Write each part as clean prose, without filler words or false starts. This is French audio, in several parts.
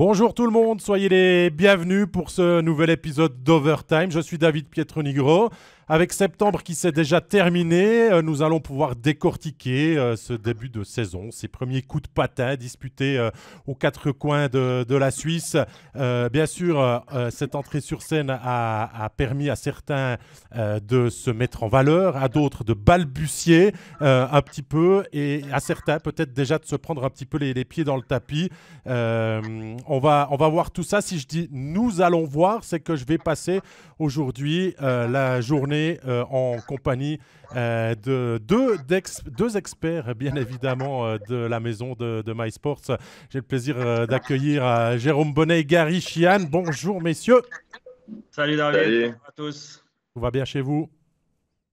Bonjour tout le monde, soyez les bienvenus pour ce nouvel épisode d'Overtime. Je suis David Pietronigro. Avec septembre qui s'est déjà terminé, nous allons pouvoir décortiquer ce début de saison, ces premiers coups de patin disputés aux quatre coins de la Suisse. Bien sûr, cette entrée sur scène a permis à certains de se mettre en valeur, à d'autres de balbutier un petit peu et à certains peut-être déjà de se prendre un petit peu les pieds dans le tapis. On va voir tout ça. Si je dis nous allons voir, c'est que je vais passer aujourd'hui la journée en compagnie de deux experts, bien évidemment, de la maison de MySports. J'ai le plaisir d'accueillir Jérôme Bonnet et Gary Chian. Bonjour, messieurs. Salut David, Salut, bonjour à tous. Tout va bien chez vous?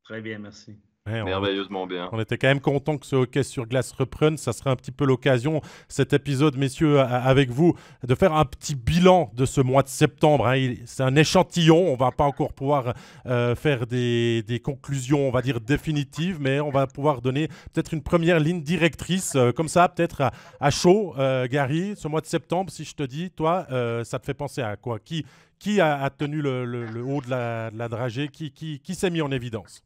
Très bien, merci. Ouais, merveilleusement bien. on était quand même content que ce hockey sur glace reprenne. Ça serait un petit peu l'occasion, cet épisode, messieurs, avec vous, de faire un petit bilan de ce mois de septembre. Hein. C'est un échantillon. On ne va pas encore pouvoir faire des conclusions, on va dire, définitives, mais on va pouvoir donner peut-être une première ligne directrice, comme ça, peut-être à chaud. Gary, ce mois de septembre, si je te dis, toi, ça te fait penser à quoi? Qui a tenu le haut de la dragée? Qui s'est mis en évidence?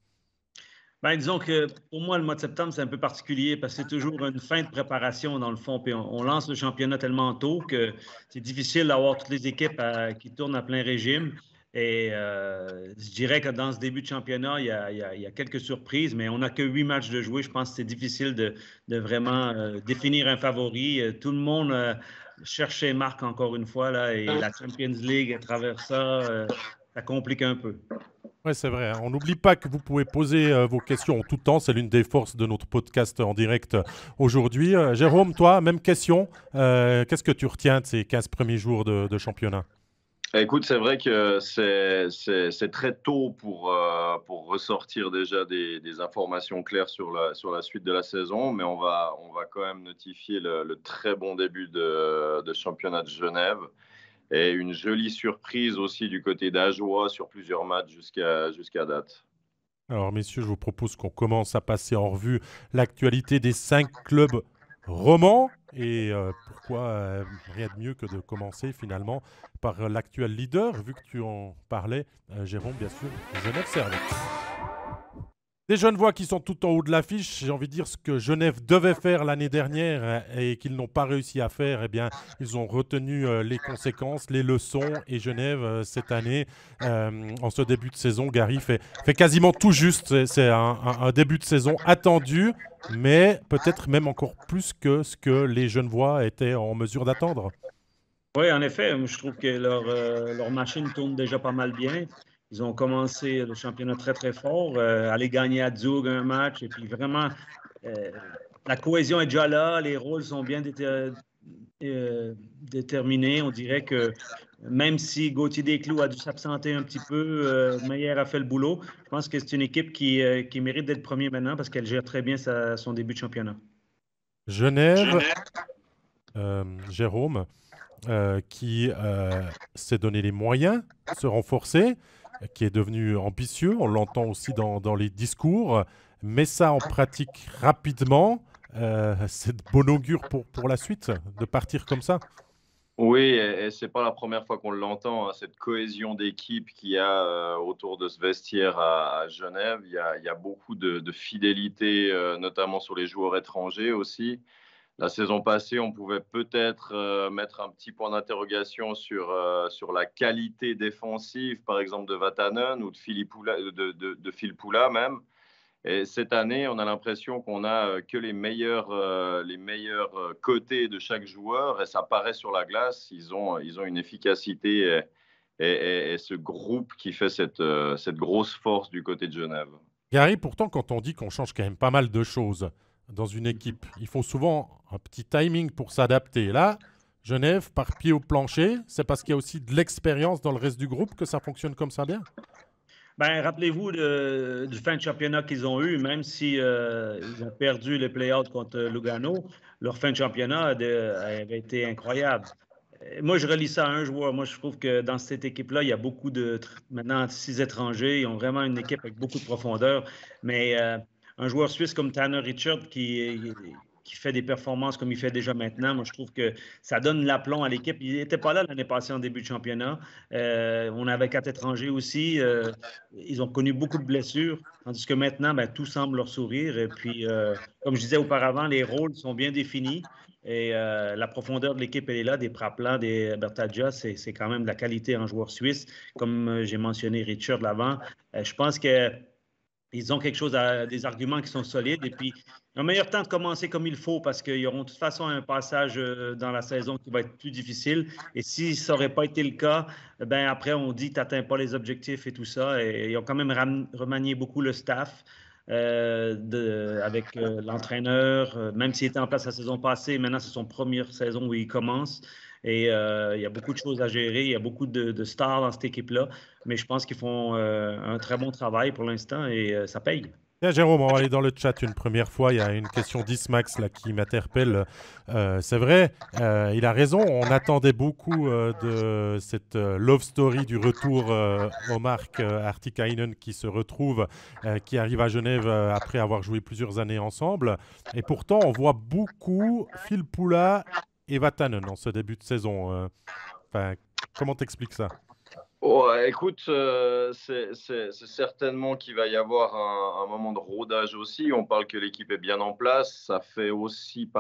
Disons que pour moi, le mois de septembre, c'est un peu particulier parce que c'est toujours une fin de préparation dans le fond. Puis on lance le championnat tellement tôt que c'est difficile d'avoir toutes les équipes qui tournent à plein régime. Et je dirais que dans ce début de championnat, il y a quelques surprises, mais on n'a que 8 matchs de jouer. Je pense que c'est difficile de vraiment définir un favori. Tout le monde cherche ses marques encore une fois, là, et la Champions League à travers ça, ça complique un peu. Oui, c'est vrai. Hein. On n'oublie pas que vous pouvez poser vos questions en tout temps. C'est l'une des forces de notre podcast en direct aujourd'hui. Jérôme, toi, même question. Qu'est-ce que tu retiens de ces 15 premiers jours de championnat? Écoute, c'est vrai que c'est très tôt pour ressortir déjà des informations claires sur la suite de la saison, mais on va quand même notifier le très bon début de championnat de Genève et une jolie surprise aussi du côté d'Ajoie sur plusieurs matchs jusqu'à date. Alors, messieurs, je vous propose qu'on commence à passer en revue l'actualité des 5 clubs romans. Et pourquoi rien de mieux que de commencer finalement par l'actuel leader, vu que tu en parlais, Jérôme, bien sûr, Genève Servette. Des Genevois qui sont tout en haut de l'affiche, j'ai envie de dire ce que Genève devait faire l'année dernière et qu'ils n'ont pas réussi à faire, eh bien, ils ont retenu les conséquences, les leçons et Genève, cette année, en ce début de saison, Gary fait quasiment tout juste. C'est un début de saison attendu, mais peut-être même encore plus que ce que les Genevois étaient en mesure d'attendre. Oui, en effet, je trouve que leur machine tourne déjà pas mal bien. Ils ont commencé le championnat très, très fort, aller gagner à Zug un match, et puis vraiment, euh, la cohésion est déjà là, les rôles sont bien déterminés. On dirait que même si Gauthier Desclous a dû s'absenter un petit peu, Meyer a fait le boulot. Je pense que c'est une équipe qui mérite d'être premier maintenant parce qu'elle gère très bien son début de championnat. Genève, Jérôme, qui s'est donné les moyens de se renforcer, qui est devenu ambitieux, on l'entend aussi dans les discours, met ça en pratique rapidement. C'est de bon augure pour la suite, de partir comme ça. Oui, et c'est pas la première fois qu'on l'entend, hein, cette cohésion d'équipe qu'il y a autour de ce vestiaire à Genève. Il y a beaucoup de fidélité, notamment sur les joueurs étrangers aussi. La saison passée, on pouvait peut-être mettre un petit point d'interrogation sur la qualité défensive, par exemple, de Vatanen ou de Phil Poula même. Et cette année, on a l'impression qu'on a que les meilleurs côtés de chaque joueur et ça paraît sur la glace. Ils ont une efficacité et ce groupe qui fait cette grosse force du côté de Genève. Gary, pourtant, quand on dit qu'on change quand même pas mal de choses dans une équipe, il faut souvent un petit timing pour s'adapter. Là, Genève, par pied au plancher, c'est parce qu'il y a aussi de l'expérience dans le reste du groupe que ça fonctionne comme ça bien? Rappelez-vous du fin de championnat qu'ils ont eu, même si ils ont perdu les playoffs contre Lugano, leur fin de championnat avait été incroyable. Moi, je relie ça à un joueur. Moi, je trouve que dans cette équipe-là, il y a beaucoup maintenant 6 étrangers. Ils ont vraiment une équipe avec beaucoup de profondeur. Mais un joueur suisse comme Tanner Richard qui qu'il fait des performances comme il fait déjà maintenant, moi, je trouve que ça donne l'aplomb à l'équipe. Il n'était pas là l'année passée en début de championnat. On avait 4 étrangers aussi. Ils ont connu beaucoup de blessures, tandis que maintenant, ben, tout semble leur sourire. Et puis, comme je disais auparavant, les rôles sont bien définis. Et la profondeur de l'équipe, elle est là. Des Praplan, des Bertaggia, c'est quand même de la qualité en joueur suisse. Comme j'ai mentionné Richard l'avant, je pense qu'ils ont quelque chose, des arguments qui sont solides. Et puis, ils ont meilleur temps de commencer comme il faut parce qu'ils auront de toute façon un passage dans la saison qui va être plus difficile. Et si ça n'aurait pas été le cas, ben après, on dit que tu n'atteins pas les objectifs et tout ça. Et ils ont quand même remanié beaucoup le staff. Avec l'entraîneur, même s'il était en place la saison passée, maintenant c'est son première saison où il commence. Et il y a beaucoup de choses à gérer, il y a beaucoup de stars dans cette équipe-là, mais je pense qu'ils font un très bon travail pour l'instant et ça paye. Tiens, Jérôme, on va aller dans le chat une première fois. Il y a une question d'Ismax là, qui m'interpelle. C'est vrai, il a raison. On attendait beaucoup de cette love story du retour Omar Artikainen qui se retrouve, qui arrive à Genève après avoir joué plusieurs années ensemble. Et pourtant, on voit beaucoup Phil Poula et Vatanen en ce début de saison. Enfin, comment t'expliques ça? Oh, écoute, c'est certainement qu'il va y avoir un moment de rodage aussi. On parle que l'équipe est bien en place. Ça fait aussi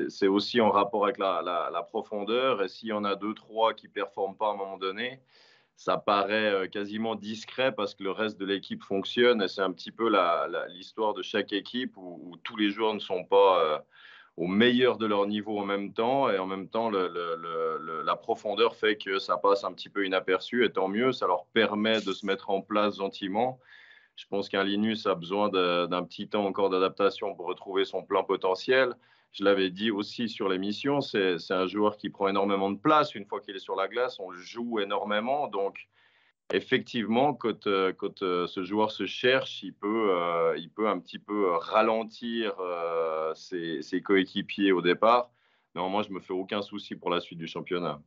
c'est aussi en rapport avec la profondeur. Et s'il y en a deux, trois qui ne performent pas à un moment donné, ça paraît quasiment discret parce que le reste de l'équipe fonctionne. Et c'est un petit peu l'histoire de chaque équipe où tous les joueurs ne sont pas au meilleur de leur niveau en même temps. Et en même temps, la profondeur fait que ça passe un petit peu inaperçu. Et tant mieux, ça leur permet de se mettre en place gentiment. Je pense qu'un Linus a besoin d'un petit temps encore d'adaptation pour retrouver son plein potentiel. Je l'avais dit aussi sur l'émission, c'est un joueur qui prend énormément de place. Une fois qu'il est sur la glace, on joue énormément. Donc, effectivement, quand ce joueur se cherche, il peut un petit peu ralentir ses coéquipiers au départ. Non, moi, je me fais aucun souci pour la suite du championnat.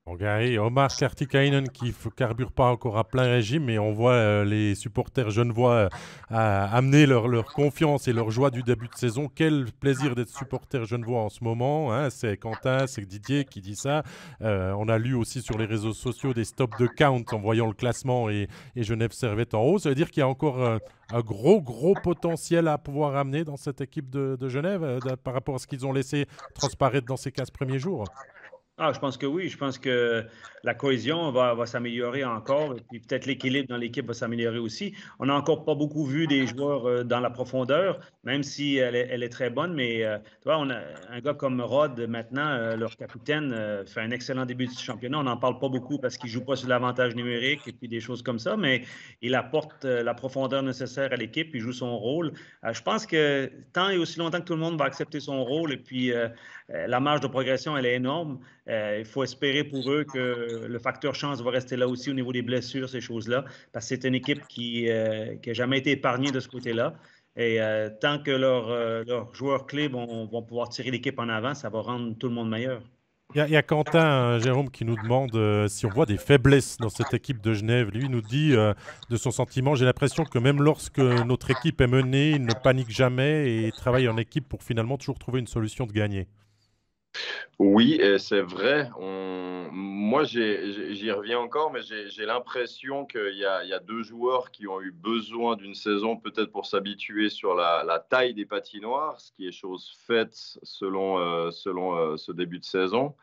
Regardez, Omar Kartikainen qui ne carbure pas encore à plein régime, mais on voit les supporters genevois amener leur confiance et leur joie du début de saison. Quel plaisir d'être supporter genevois en ce moment. Hein. C'est Quentin, c'est Didier qui dit ça. On a lu aussi sur les réseaux sociaux des stops de count en voyant le classement et Genève Servette en haut. Ça veut dire qu'il y a encore un gros potentiel à pouvoir amener dans cette équipe de Genève par rapport à ce qu'ils ont laissé transparaître dans ces 15 premiers jours. Ah, je pense que oui. Je pense que la cohésion va s'améliorer encore et puis peut-être l'équilibre dans l'équipe va s'améliorer aussi. On n'a encore pas beaucoup vu des joueurs dans la profondeur, même si elle est très bonne. Mais tu vois, on a un gars comme Rod maintenant, leur capitaine, fait un excellent début de championnat. On n'en parle pas beaucoup parce qu'il ne joue pas sur l'avantage numérique et puis des choses comme ça, mais il apporte la profondeur nécessaire à l'équipe, il joue son rôle. Je pense que tant et aussi longtemps que tout le monde va accepter son rôle et puis la marge de progression, elle est énorme. Il faut espérer pour eux que le facteur chance va rester là aussi au niveau des blessures, ces choses-là, parce que c'est une équipe qui n'a jamais été épargnée de ce côté-là. Et tant que leurs joueurs clés vont pouvoir tirer l'équipe en avant, ça va rendre tout le monde meilleur. Il y a Quentin, Jérôme, qui nous demande si on voit des faiblesses dans cette équipe de Genève. Lui nous dit de son sentiment, j'ai l'impression que même lorsque notre équipe est menée, il ne panique jamais et travaille en équipe pour finalement toujours trouver une solution de gagner. Oui, et c'est vrai. Moi, j'y reviens encore, mais j'ai l'impression qu'il y a deux joueurs qui ont eu besoin d'une saison peut-être pour s'habituer sur la taille des patinoires, ce qui est chose faite selon ce début de saison.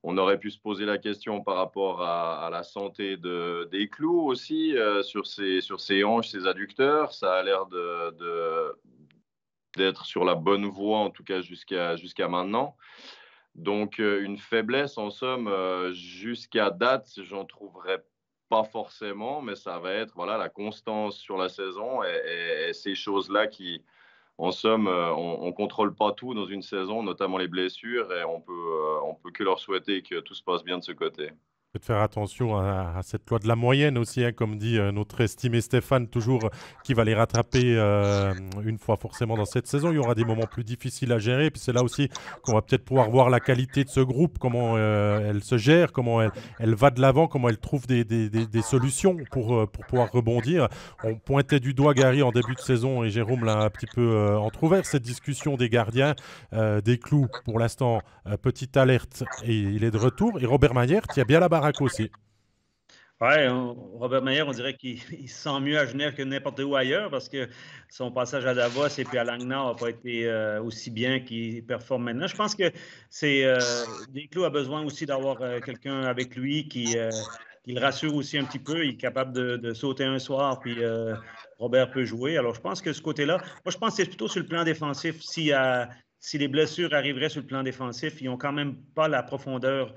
On aurait pu se poser la question par rapport à la santé des clous aussi, sur ses hanches, ses adducteurs. Ça a l'air d'être sur la bonne voie, en tout cas jusqu'à maintenant. Donc, une faiblesse, en somme, jusqu'à date, j'en trouverais pas forcément, mais ça va être voilà, la constance sur la saison et ces choses-là qui, en somme, on ne contrôle pas tout dans une saison, notamment les blessures, et on peut que leur souhaiter que tout se passe bien de ce côté. De faire attention à cette loi de la moyenne aussi, hein, comme dit notre estimé Stéphane, toujours qui va les rattraper une fois forcément dans cette saison. Il y aura des moments plus difficiles à gérer. Puis c'est là aussi qu'on va peut-être pouvoir voir la qualité de ce groupe, comment elle se gère, comment elle va de l'avant, comment elle trouve des solutions pour pouvoir rebondir. On pointait du doigt Gary en début de saison et Jérôme l'a un petit peu entrouvert, cette discussion des gardiens, des clous pour l'instant. Petite alerte et il est de retour. Et Robert Maillère tient bien la baraque aussi. Ouais, Robert Mayer, on dirait qu'il se sent mieux à Genève que n'importe où ailleurs parce que son passage à Davos et puis à Langnau n'a pas été aussi bien qu'il performe maintenant. Je pense que Desclos a besoin aussi d'avoir quelqu'un avec lui qui le rassure aussi un petit peu. Il est capable de sauter un soir, puis Robert peut jouer. Alors, je pense que ce côté-là, moi, je pense que c'est plutôt sur le plan défensif. Si les blessures arriveraient sur le plan défensif, ils n'ont quand même pas la profondeur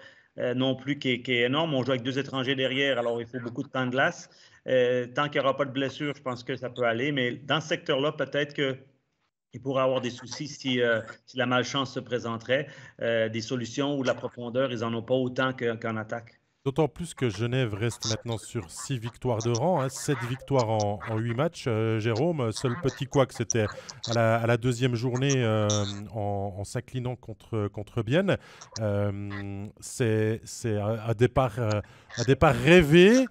non plus qui est énorme. On joue avec 2 étrangers derrière, alors il faut beaucoup de temps de glace. Tant qu'il n'y aura pas de blessure, je pense que ça peut aller. Mais dans ce secteur-là, peut-être qu'il pourrait avoir des soucis si la malchance se présenterait. Des solutions ou de la profondeur, ils n'en ont pas autant qu'en attaque. D'autant plus que Genève reste maintenant sur 6 victoires de rang, hein, 7 victoires en 8 matchs. Jérôme, seul petit couac, c'était à la deuxième journée en s'inclinant contre Bienne. C'est un départ rêvé,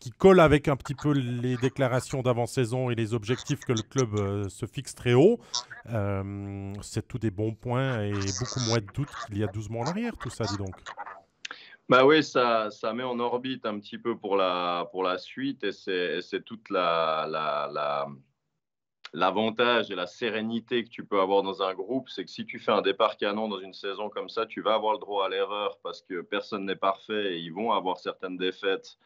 qui colle avec un petit peu les déclarations d'avant-saison et les objectifs que le club se fixe très haut. C'est tous des bons points et beaucoup moins de doutes qu'il y a 12 mois en arrière, tout ça, dis donc. Bah oui, ça met en orbite un petit peu pour la suite et c'est toute l'avantage et la sérénité que tu peux avoir dans un groupe, c'est que si tu fais un départ canon dans une saison comme ça, tu vas avoir le droit à l'erreur parce que personne n'est parfait et ils vont avoir certaines défaites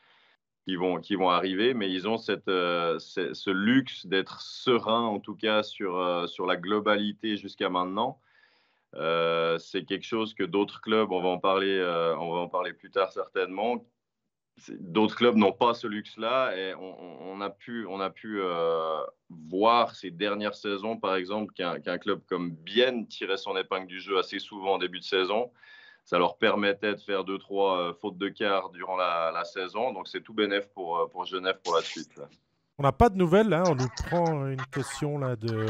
qui vont arriver, mais ils ont ce luxe d'être serein en tout cas sur la globalité jusqu'à maintenant. C'est quelque chose que d'autres clubs, on va en parler plus tard certainement. D'autres clubs n'ont pas ce luxe-là et on a pu voir ces dernières saisons, par exemple, qu'un club comme Bienne tirait son épingle du jeu assez souvent en début de saison. Ça leur permettait de faire 2-3 fautes de quart durant la saison. Donc, c'est tout bénef pour Genève pour la suite. Là. On n'a pas de nouvelles, hein. On nous prend une question là de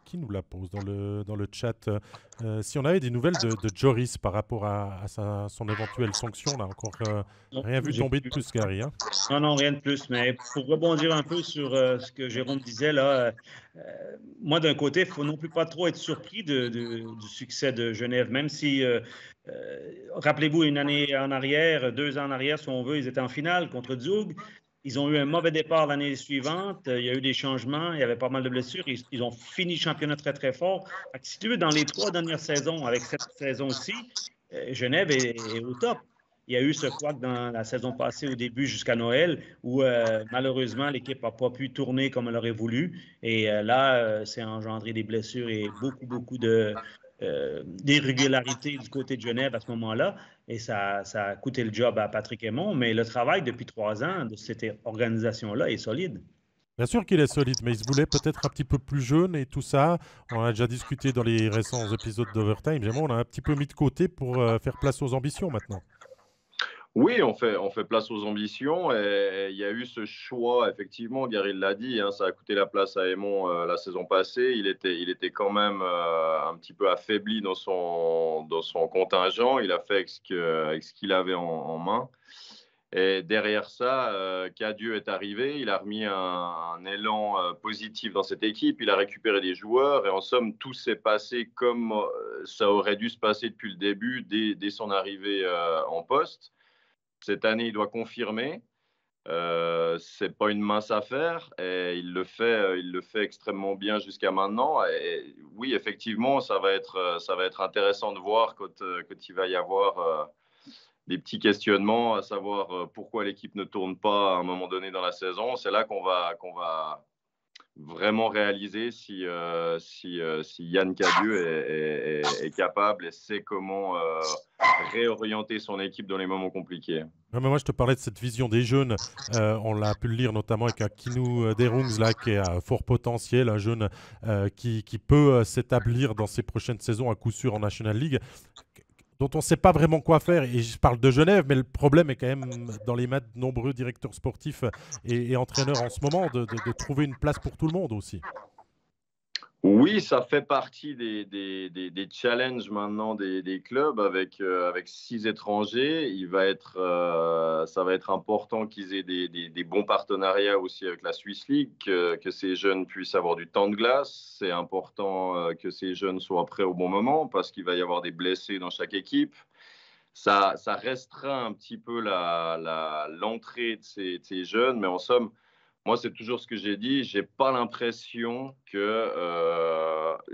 qui nous la pose dans le chat. Si on avait des nouvelles de Joris par rapport à son éventuelle sanction, là encore rien vu tomber de plus, Gary. Hein. Non, rien de plus. Mais pour rebondir un peu sur ce que Jérôme disait là, moi d'un côté, il ne faut non plus pas trop être surpris du succès de Genève, même si rappelez-vous une année en arrière, 2 ans en arrière, si on veut, ils étaient en finale contre Zug. Ils ont eu un mauvais départ l'année suivante. Il y a eu des changements. Il y avait pas mal de blessures. Ils ont fini le championnat très, très fort. Si tu veux, dans les 3 dernières saisons, avec cette saison-ci, Genève est au top. Il y a eu ce couac dans la saison passée au début jusqu'à Noël où malheureusement l'équipe n'a pas pu tourner comme elle aurait voulu. Et là, c'est engendré des blessures et beaucoup d'irrégularités du côté de Genève à ce moment-là. Et ça a coûté le job à Patrick Aymon. Mais le travail depuis 3 ans de cette organisation-là est solide. Bien sûr qu'il est solide, mais il se voulait peut-être un petit peu plus jeune et tout ça. On a déjà discuté dans les récents épisodes d'Overtime. On a un petit peu mis de côté pour faire place aux ambitions maintenant. Oui, on fait place aux ambitions et il y a eu ce choix, effectivement, Gary l'a dit, hein, ça a coûté la place à Aymon la saison passée. Il était quand même un petit peu affaibli dans son contingent. Il a fait avec ce qu'il avait en main. Et derrière ça, Cadieux est arrivé, il a remis un élan positif dans cette équipe, il a récupéré des joueurs et en somme, tout s'est passé comme ça aurait dû se passer depuis le début, dès son arrivée en poste. Cette année, il doit confirmer. C'est pas une mince affaire et il le fait extrêmement bien jusqu'à maintenant. Et oui, effectivement, ça va être intéressant de voir quand il va y avoir des petits questionnements, à savoir pourquoi l'équipe ne tourne pas à un moment donné dans la saison. C'est là qu'on va vraiment réaliser si Yann Cadieux est capable et sait comment réorienter son équipe dans les moments compliqués. Ouais, mais moi, je te parlais de cette vision des jeunes. On l'a pu le lire notamment avec un Kinu Derungs là, qui est à fort potentiel, un jeune qui peut s'établir dans ses prochaines saisons à coup sûr en National League. dont on ne sait pas vraiment quoi faire. Et je parle de Genève, mais le problème est quand même dans les mains de nombreux directeurs sportifs et entraîneurs en ce moment de trouver une place pour tout le monde aussi. Oui, ça fait partie des challenges maintenant des clubs avec 6 étrangers. Ça va être important qu'ils aient des bons partenariats aussi avec la Swiss League, que ces jeunes puissent avoir du temps de glace. C'est important que ces jeunes soient prêts au bon moment parce qu'il va y avoir des blessés dans chaque équipe. Ça restreint un petit peu l'entrée de ces jeunes, mais en somme, moi, c'est toujours ce que j'ai dit. Je n'ai pas l'impression qu'il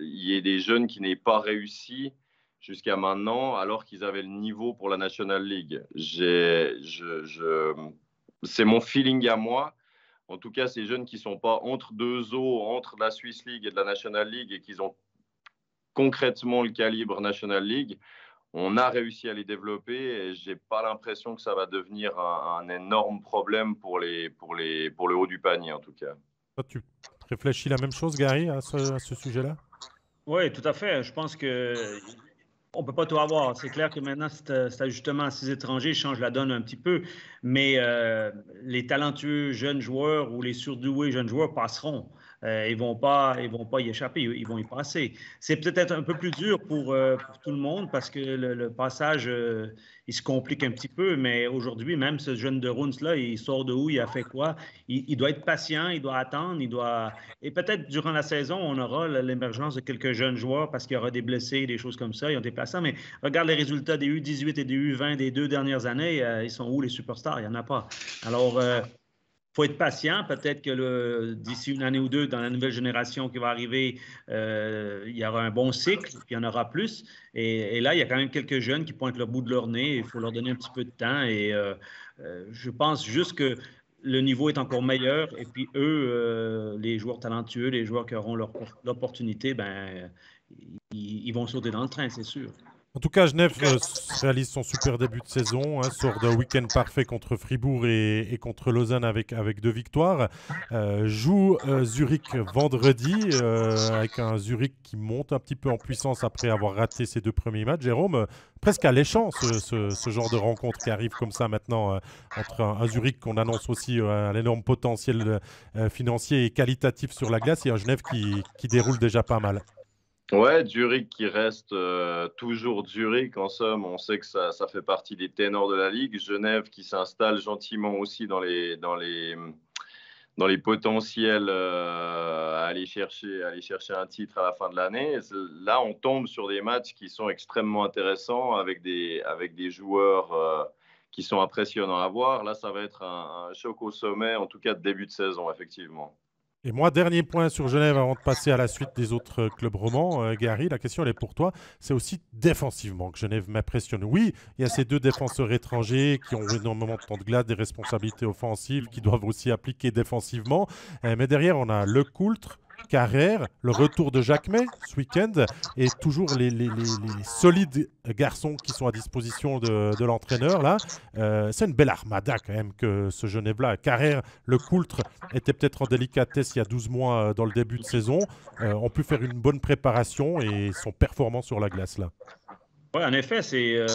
y ait des jeunes qui n'aient pas réussi jusqu'à maintenant, alors qu'ils avaient le niveau pour la National League. C'est mon feeling à moi. En tout cas, ces jeunes qui ne sont pas entre deux eaux, entre la Swiss League et de la National League, et qui ont concrètement le calibre National League, on a réussi à les développer et je n'ai pas l'impression que ça va devenir un énorme problème pour le haut du panier, en tout cas. Toi, tu réfléchis la même chose, Gary, à ce sujet-là? Oui, tout à fait. Je pense que on ne peut pas tout avoir. C'est clair que maintenant, cet ajustement à 6 étrangers change la donne un petit peu, mais les talentueux jeunes joueurs ou les surdoués jeunes joueurs passeront. Ils vont pas y échapper, ils vont y passer. C'est peut-être un peu plus dur pour tout le monde parce que le passage, il se complique un petit peu, mais aujourd'hui, même ce jeune de Runs-là, il sort de où, il a fait quoi? Il doit être patient, il doit attendre, Et peut-être durant la saison, on aura l'émergence de quelques jeunes joueurs parce qu'il y aura des blessés, des choses comme ça, ils ont des passants, mais regarde les résultats des U18 et des U20 des 2 dernières années, ils sont où les superstars? Il n'y en a pas. Alors, faut être patient. Peut-être que d'ici une année ou deux, dans la nouvelle génération qui va arriver, il y aura un bon cycle, puis il y en aura plus. Et là, il y a quand même quelques jeunes qui pointent le bout de leur nez. Il faut leur donner un petit peu de temps. Et je pense juste que le niveau est encore meilleur. Et puis eux, les joueurs talentueux, les joueurs qui auront l'opportunité, ben, ils vont sauter dans le train, c'est sûr. En tout cas, Genève réalise son super début de saison, sort d'un week-end parfait contre Fribourg et contre Lausanne avec 2 victoires. Joue Zurich vendredi, avec un Zurich qui monte un petit peu en puissance après avoir raté ses 2 premiers matchs. Jérôme, presque alléchant ce genre de rencontre qui arrive comme ça maintenant entre un Zurich qu'on annonce aussi un énorme potentiel financier et qualitatif sur la glace et un Genève qui déroule déjà pas mal. Ouais, Zurich qui reste toujours Zurich. En somme, on sait que ça fait partie des ténors de la Ligue. Genève qui s'installe gentiment aussi dans les potentiels à aller chercher un titre à la fin de l'année. Là, on tombe sur des matchs qui sont extrêmement intéressants avec des joueurs qui sont impressionnants à voir. Là, ça va être un choc au sommet, en tout cas de début de saison, effectivement. Et moi, dernier point sur Genève avant de passer à la suite des autres clubs romans. Gary, la question elle est pour toi. C'est aussi défensivement que Genève m'impressionne. Oui, il y a ces 2 défenseurs étrangers qui ont énormément de temps de glace, des responsabilités offensives qui doivent aussi appliquer défensivement. Mais derrière, on a Le Coultre, Carrère, le retour de Jacquemet ce week-end et toujours les solides garçons qui sont à disposition de l'entraîneur. Là, c'est une belle armada quand même que ce Genève-là. Carrère, le Coultre était peut-être en délicatesse il y a 12 mois dans le début de saison. On peut faire une bonne préparation et sont performants sur la glace là. Oui, en effet, c'est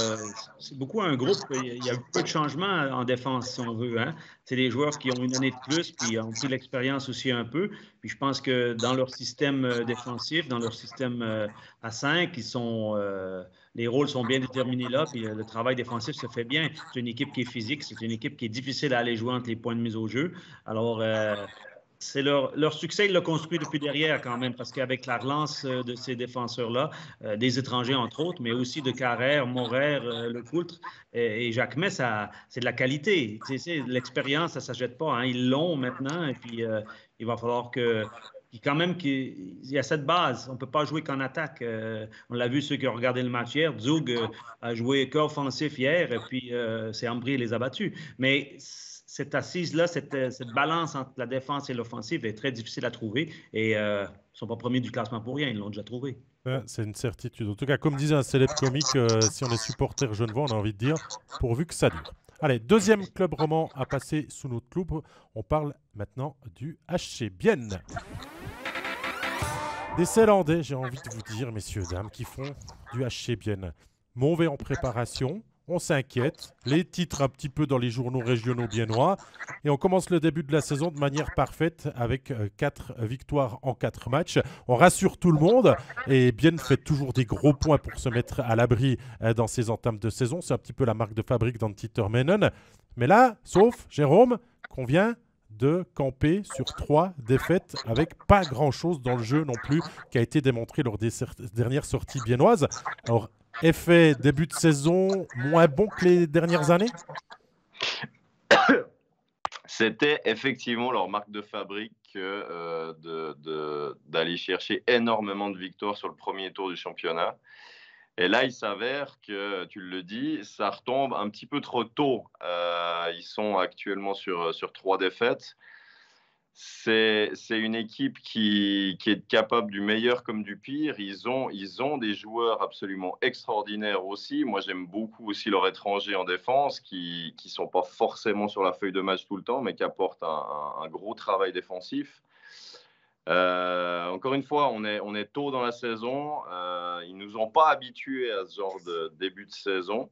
beaucoup un groupe. Il y a eu peu de changements en défense, si on veut. Hein? C'est des joueurs qui ont une année de plus, puis ont pris l'expérience aussi un peu. Puis je pense que dans leur système défensif, dans leur système à 5, les rôles sont bien déterminés là, puis le travail défensif se fait bien. C'est une équipe qui est physique, c'est une équipe qui est difficile à aller jouer entre les points de mise au jeu. Alors, c'est leur succès, ils l'ont construit depuis derrière quand même, parce qu'avec la relance de ces défenseurs-là, des étrangers entre autres, mais aussi de Carrère, Morer, Le Coultre et Jacquemet, c'est de la qualité. L'expérience, ça ne s'achète pas. Hein. Ils l'ont maintenant et puis il va falloir qu'il y a cette base. On ne peut pas jouer qu'en attaque. On l'a vu ceux qui ont regardé le match hier. Zug a joué qu'offensif hier et puis c'est Ambry les a battus. Mais cette assise-là, cette balance entre la défense et l'offensive est très difficile à trouver et ils ne sont pas premiers du classement pour rien, ils l'ont déjà trouvé. C'est une certitude. En tout cas, comme disait un célèbre comique, si on est supporter genevois, on a envie de dire pourvu que ça dure. Allez, deuxième club roman à passer sous notre loupe. On parle maintenant du HC Bienne. Des Zélandais, j'ai envie de vous dire, messieurs, dames, qui font du HC Bienne. mauvais en préparation. On s'inquiète, les titres un petit peu dans les journaux régionaux biennois, et on commence le début de la saison de manière parfaite avec 4 victoires en 4 matchs. On rassure tout le monde, et Bienne fait toujours des gros points pour se mettre à l'abri dans ses entames de saison. C'est un petit peu la marque de fabrique d'Antitermenen. Mais là, sauf Jérôme, qu'on vient de camper sur 3 défaites avec pas grand-chose dans le jeu non plus qui a été démontré lors des dernières sorties biennoises. Alors, effet début de saison moins bon que les dernières années? C'était effectivement leur marque de fabrique d'aller chercher énormément de victoires sur le premier tour du championnat. Et là, il s'avère que, tu le dis, ça retombe un petit peu trop tôt. Ils sont actuellement sur 3 défaites. C'est une équipe qui est capable du meilleur comme du pire. Ils ont des joueurs absolument extraordinaires aussi. Moi, j'aime beaucoup aussi leurs étrangers en défense qui ne sont pas forcément sur la feuille de match tout le temps, mais qui apportent un gros travail défensif. Encore une fois, on est tôt dans la saison. Ils ne nous ont pas habitués à ce genre de début de saison.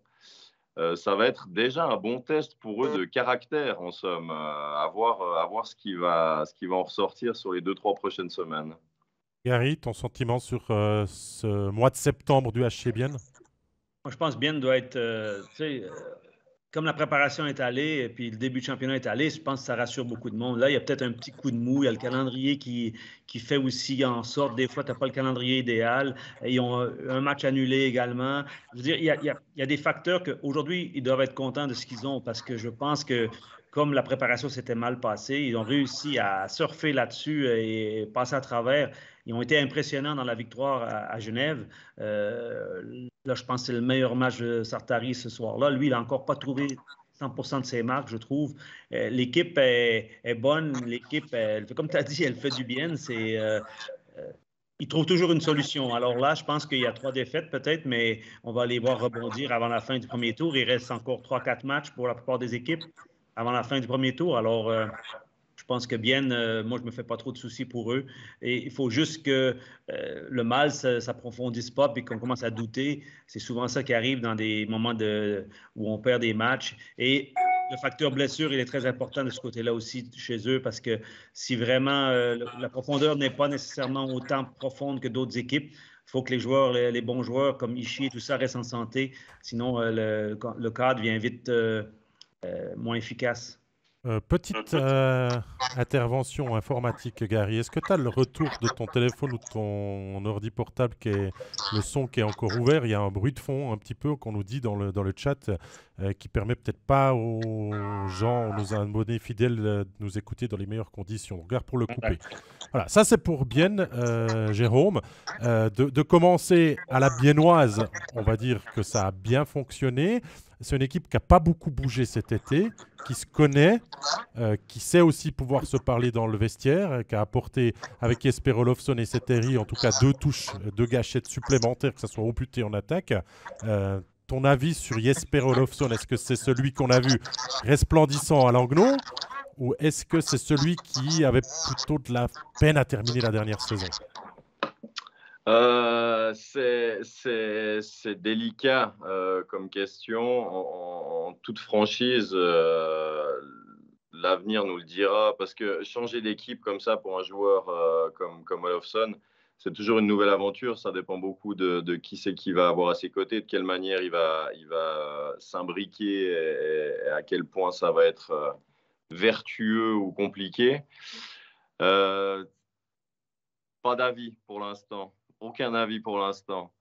Ça va être déjà un bon test pour eux de caractère, en somme, à voir ce qui va en ressortir sur les 2-3 prochaines semaines. Gary, ton sentiment sur ce mois de septembre du HC Bienne? Moi, je pense que Bienne doit être, comme la préparation est allée et puis le début de championnat est allé, je pense que ça rassure beaucoup de monde. Là, il y a peut-être un petit coup de mou. Il y a le calendrier qui fait aussi en sorte, des fois, tu n'as pas le calendrier idéal. Ils ont un match annulé également. Je veux dire, il y a des facteurs qu'aujourd'hui, ils doivent être contents de ce qu'ils ont parce que je pense que comme la préparation s'était mal passée, ils ont réussi à surfer là-dessus et passer à travers. Ils ont été impressionnants dans la victoire à Genève. Là, je pense que c'est le meilleur match de Sartari ce soir-là. Lui, il n'a encore pas trouvé 100% de ses marques, je trouve. L'équipe est bonne. L'équipe, comme tu as dit, elle fait du bien. Il trouve toujours une solution. Alors là, je pense qu'il y a 3 défaites peut-être, mais on va les voir rebondir avant la fin du premier tour. Il reste encore 3-4 matchs pour la plupart des équipes avant la fin du premier tour. Alors, je pense que Bienne, moi, je ne me fais pas trop de soucis pour eux. Et il faut juste que le mal ne s'approfondisse pas et qu'on commence à douter. C'est souvent ça qui arrive dans des moments où on perd des matchs. Et le facteur blessure, il est très important de ce côté-là aussi chez eux parce que si vraiment la profondeur n'est pas nécessairement autant profonde que d'autres équipes, il faut que les joueurs, les bons joueurs comme Ishii et tout ça restent en santé. Sinon, le cadre devient vite moins efficace. Petite intervention informatique, Gary. Est-ce que tu as le retour de ton téléphone ou de ton ordi portable le son qui est encore ouvert? Il y a un bruit de fond un petit peu qu'on nous dit dans le chat qui permet peut-être pas aux gens, nos abonnés fidèles de nous écouter dans les meilleures conditions. Regarde pour le couper. Voilà, ça c'est pour Bienne, Jérôme. De commencer à la biennoise, on va dire que ça a bien fonctionné. C'est une équipe qui n'a pas beaucoup bougé cet été, qui se connaît, qui sait aussi pouvoir se parler dans le vestiaire, qui a apporté avec Jesper Olofsson et Setteri en tout cas 2 touches, 2 gâchettes supplémentaires, que ce soit au but et en attaque. Ton avis sur Jesper Olofsson, est-ce que c'est celui qu'on a vu resplendissant à Langnau ou est-ce que c'est celui qui avait plutôt de la peine à terminer la dernière saison? C'est délicat comme question. En toute franchise, l'avenir nous le dira parce que changer d'équipe comme ça pour un joueur comme Olofsson, c'est toujours une nouvelle aventure. Ça dépend beaucoup de qui c'est qui va avoir à ses côtés, de quelle manière il va s'imbriquer et à quel point ça va être vertueux ou compliqué. Pas d'avis pour l'instant. Aucun avis pour l'instant.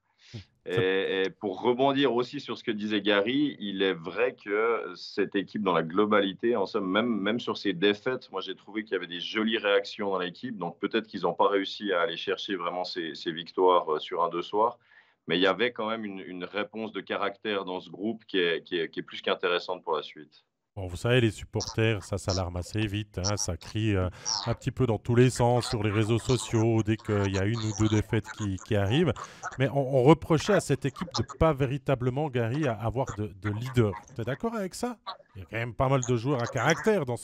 Et pour rebondir aussi sur ce que disait Gary, il est vrai que cette équipe dans la globalité, en somme, même sur ses défaites, moi j'ai trouvé qu'il y avait des jolies réactions dans l'équipe. Donc peut-être qu'ils n'ont pas réussi à aller chercher vraiment ces victoires sur un 2 soirs. Mais il y avait quand même une réponse de caractère dans ce groupe qui est plus qu'intéressante pour la suite. Bon, vous savez, les supporters, ça s'alarme assez vite, hein, ça crie un petit peu dans tous les sens sur les réseaux sociaux dès qu'il y a 1 ou 2 défaites qui arrivent. Mais on reprochait à cette équipe de ne pas véritablement, Gary, avoir de leader. Tu es d'accord avec ça? Il y a quand même pas mal de joueurs à caractère dans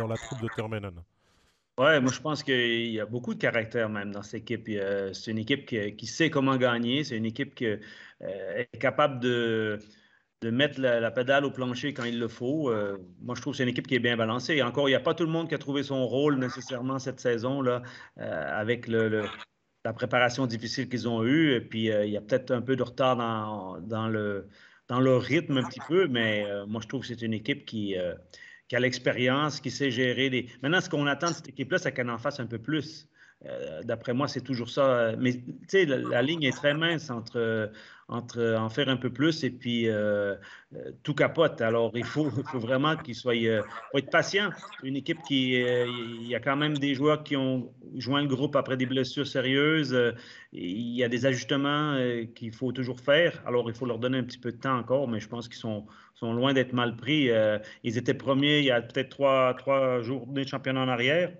la troupe de Termenen. Ouais, moi je pense qu'il y a beaucoup de caractère même dans cette équipe. C'est une équipe qui sait comment gagner. C'est une équipe qui est capable de mettre la pédale au plancher quand il le faut. Moi je trouve que c'est une équipe qui est bien balancée. Et encore, il n'y a pas tout le monde qui a trouvé son rôle nécessairement cette saison-là avec la préparation difficile qu'ils ont eue. Et puis il y a peut-être un peu de retard dans leur rythme un petit peu, mais moi je trouve que c'est une équipe qui a l'expérience, qui sait gérer les. Maintenant, ce qu'on attend de cette équipe-là, c'est qu'elle en fasse un peu plus. D'après moi, c'est toujours ça. Mais tu sais, la ligne est très mince entre en faire un peu plus et puis tout capote. Alors, il faut vraiment faut être patient. Une équipe il y a quand même des joueurs qui ont joint le groupe après des blessures sérieuses. Il y a des ajustements qu'il faut toujours faire. Alors, il faut leur donner un petit peu de temps encore, mais je pense qu'ils sont loin d'être mal pris. Ils étaient premiers il y a peut-être trois journées de championnat en arrière.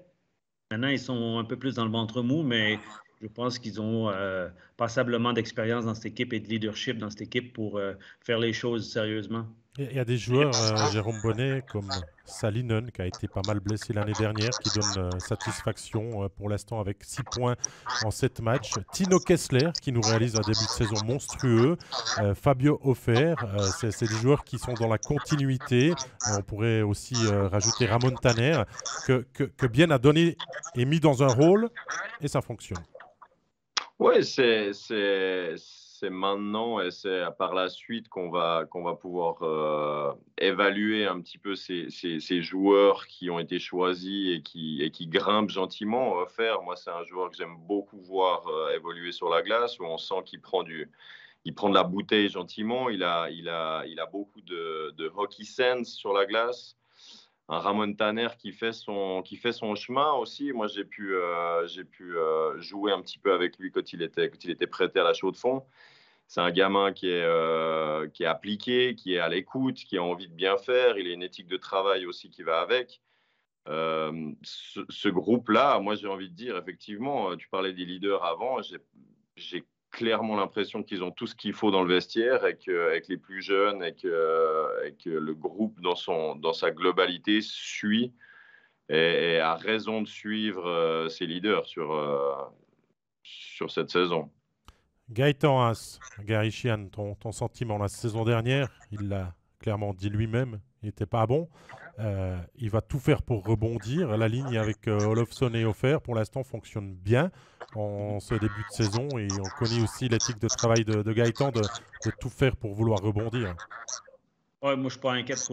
Maintenant, ils sont un peu plus dans le ventre mou, mais je pense qu'ils ont passablement d'expérience dans cette équipe et de leadership dans cette équipe pour faire les choses sérieusement. Il y a des joueurs, Jérôme Bonnet, comme Salinen, qui a été pas mal blessé l'année dernière, qui donne satisfaction pour l'instant avec 6 points en 7 matchs. Tino Kessler, qui nous réalise un début de saison monstrueux. Fabio Offer, c'est des joueurs qui sont dans la continuité. On pourrait aussi rajouter Ramon Tanner, que Bien a donné et mis dans un rôle, et ça fonctionne. Oui, c'est maintenant et c'est par la suite qu'on va pouvoir évaluer un petit peu ces joueurs qui ont été choisis et qui grimpent gentiment. Moi, c'est un joueur que j'aime beaucoup voir évoluer sur la glace, où on sent qu'il prend de la bouteille gentiment. Il a beaucoup de hockey sense sur la glace. Un Ramon Tanner qui fait son chemin aussi. Moi, j'ai pu jouer un petit peu avec lui quand il était prêté à la Chaux-de-Fonds. C'est un gamin qui est appliqué, qui est à l'écoute, qui a envie de bien faire. Il a une éthique de travail aussi qui va avec. Ce groupe-là, moi, j'ai envie de dire, effectivement, tu parlais des leaders avant, j'ai clairement l'impression qu'ils ont tout ce qu'il faut dans le vestiaire et qu'avec les plus jeunes et que le groupe dans sa globalité suit et a raison de suivre ses leaders sur cette saison. Gaëtan Haas, Gary Sheehan, ton sentiment la saison dernière, il l'a clairement dit lui-même, il n'était pas bon. Il va tout faire pour rebondir. La ligne avec Olofsson et Offer, pour l'instant, fonctionne bien en ce début de saison. Et on connaît aussi l'éthique de travail de Gaëtan de tout faire pour vouloir rebondir. Ouais, moi, je ne suis pas inquiète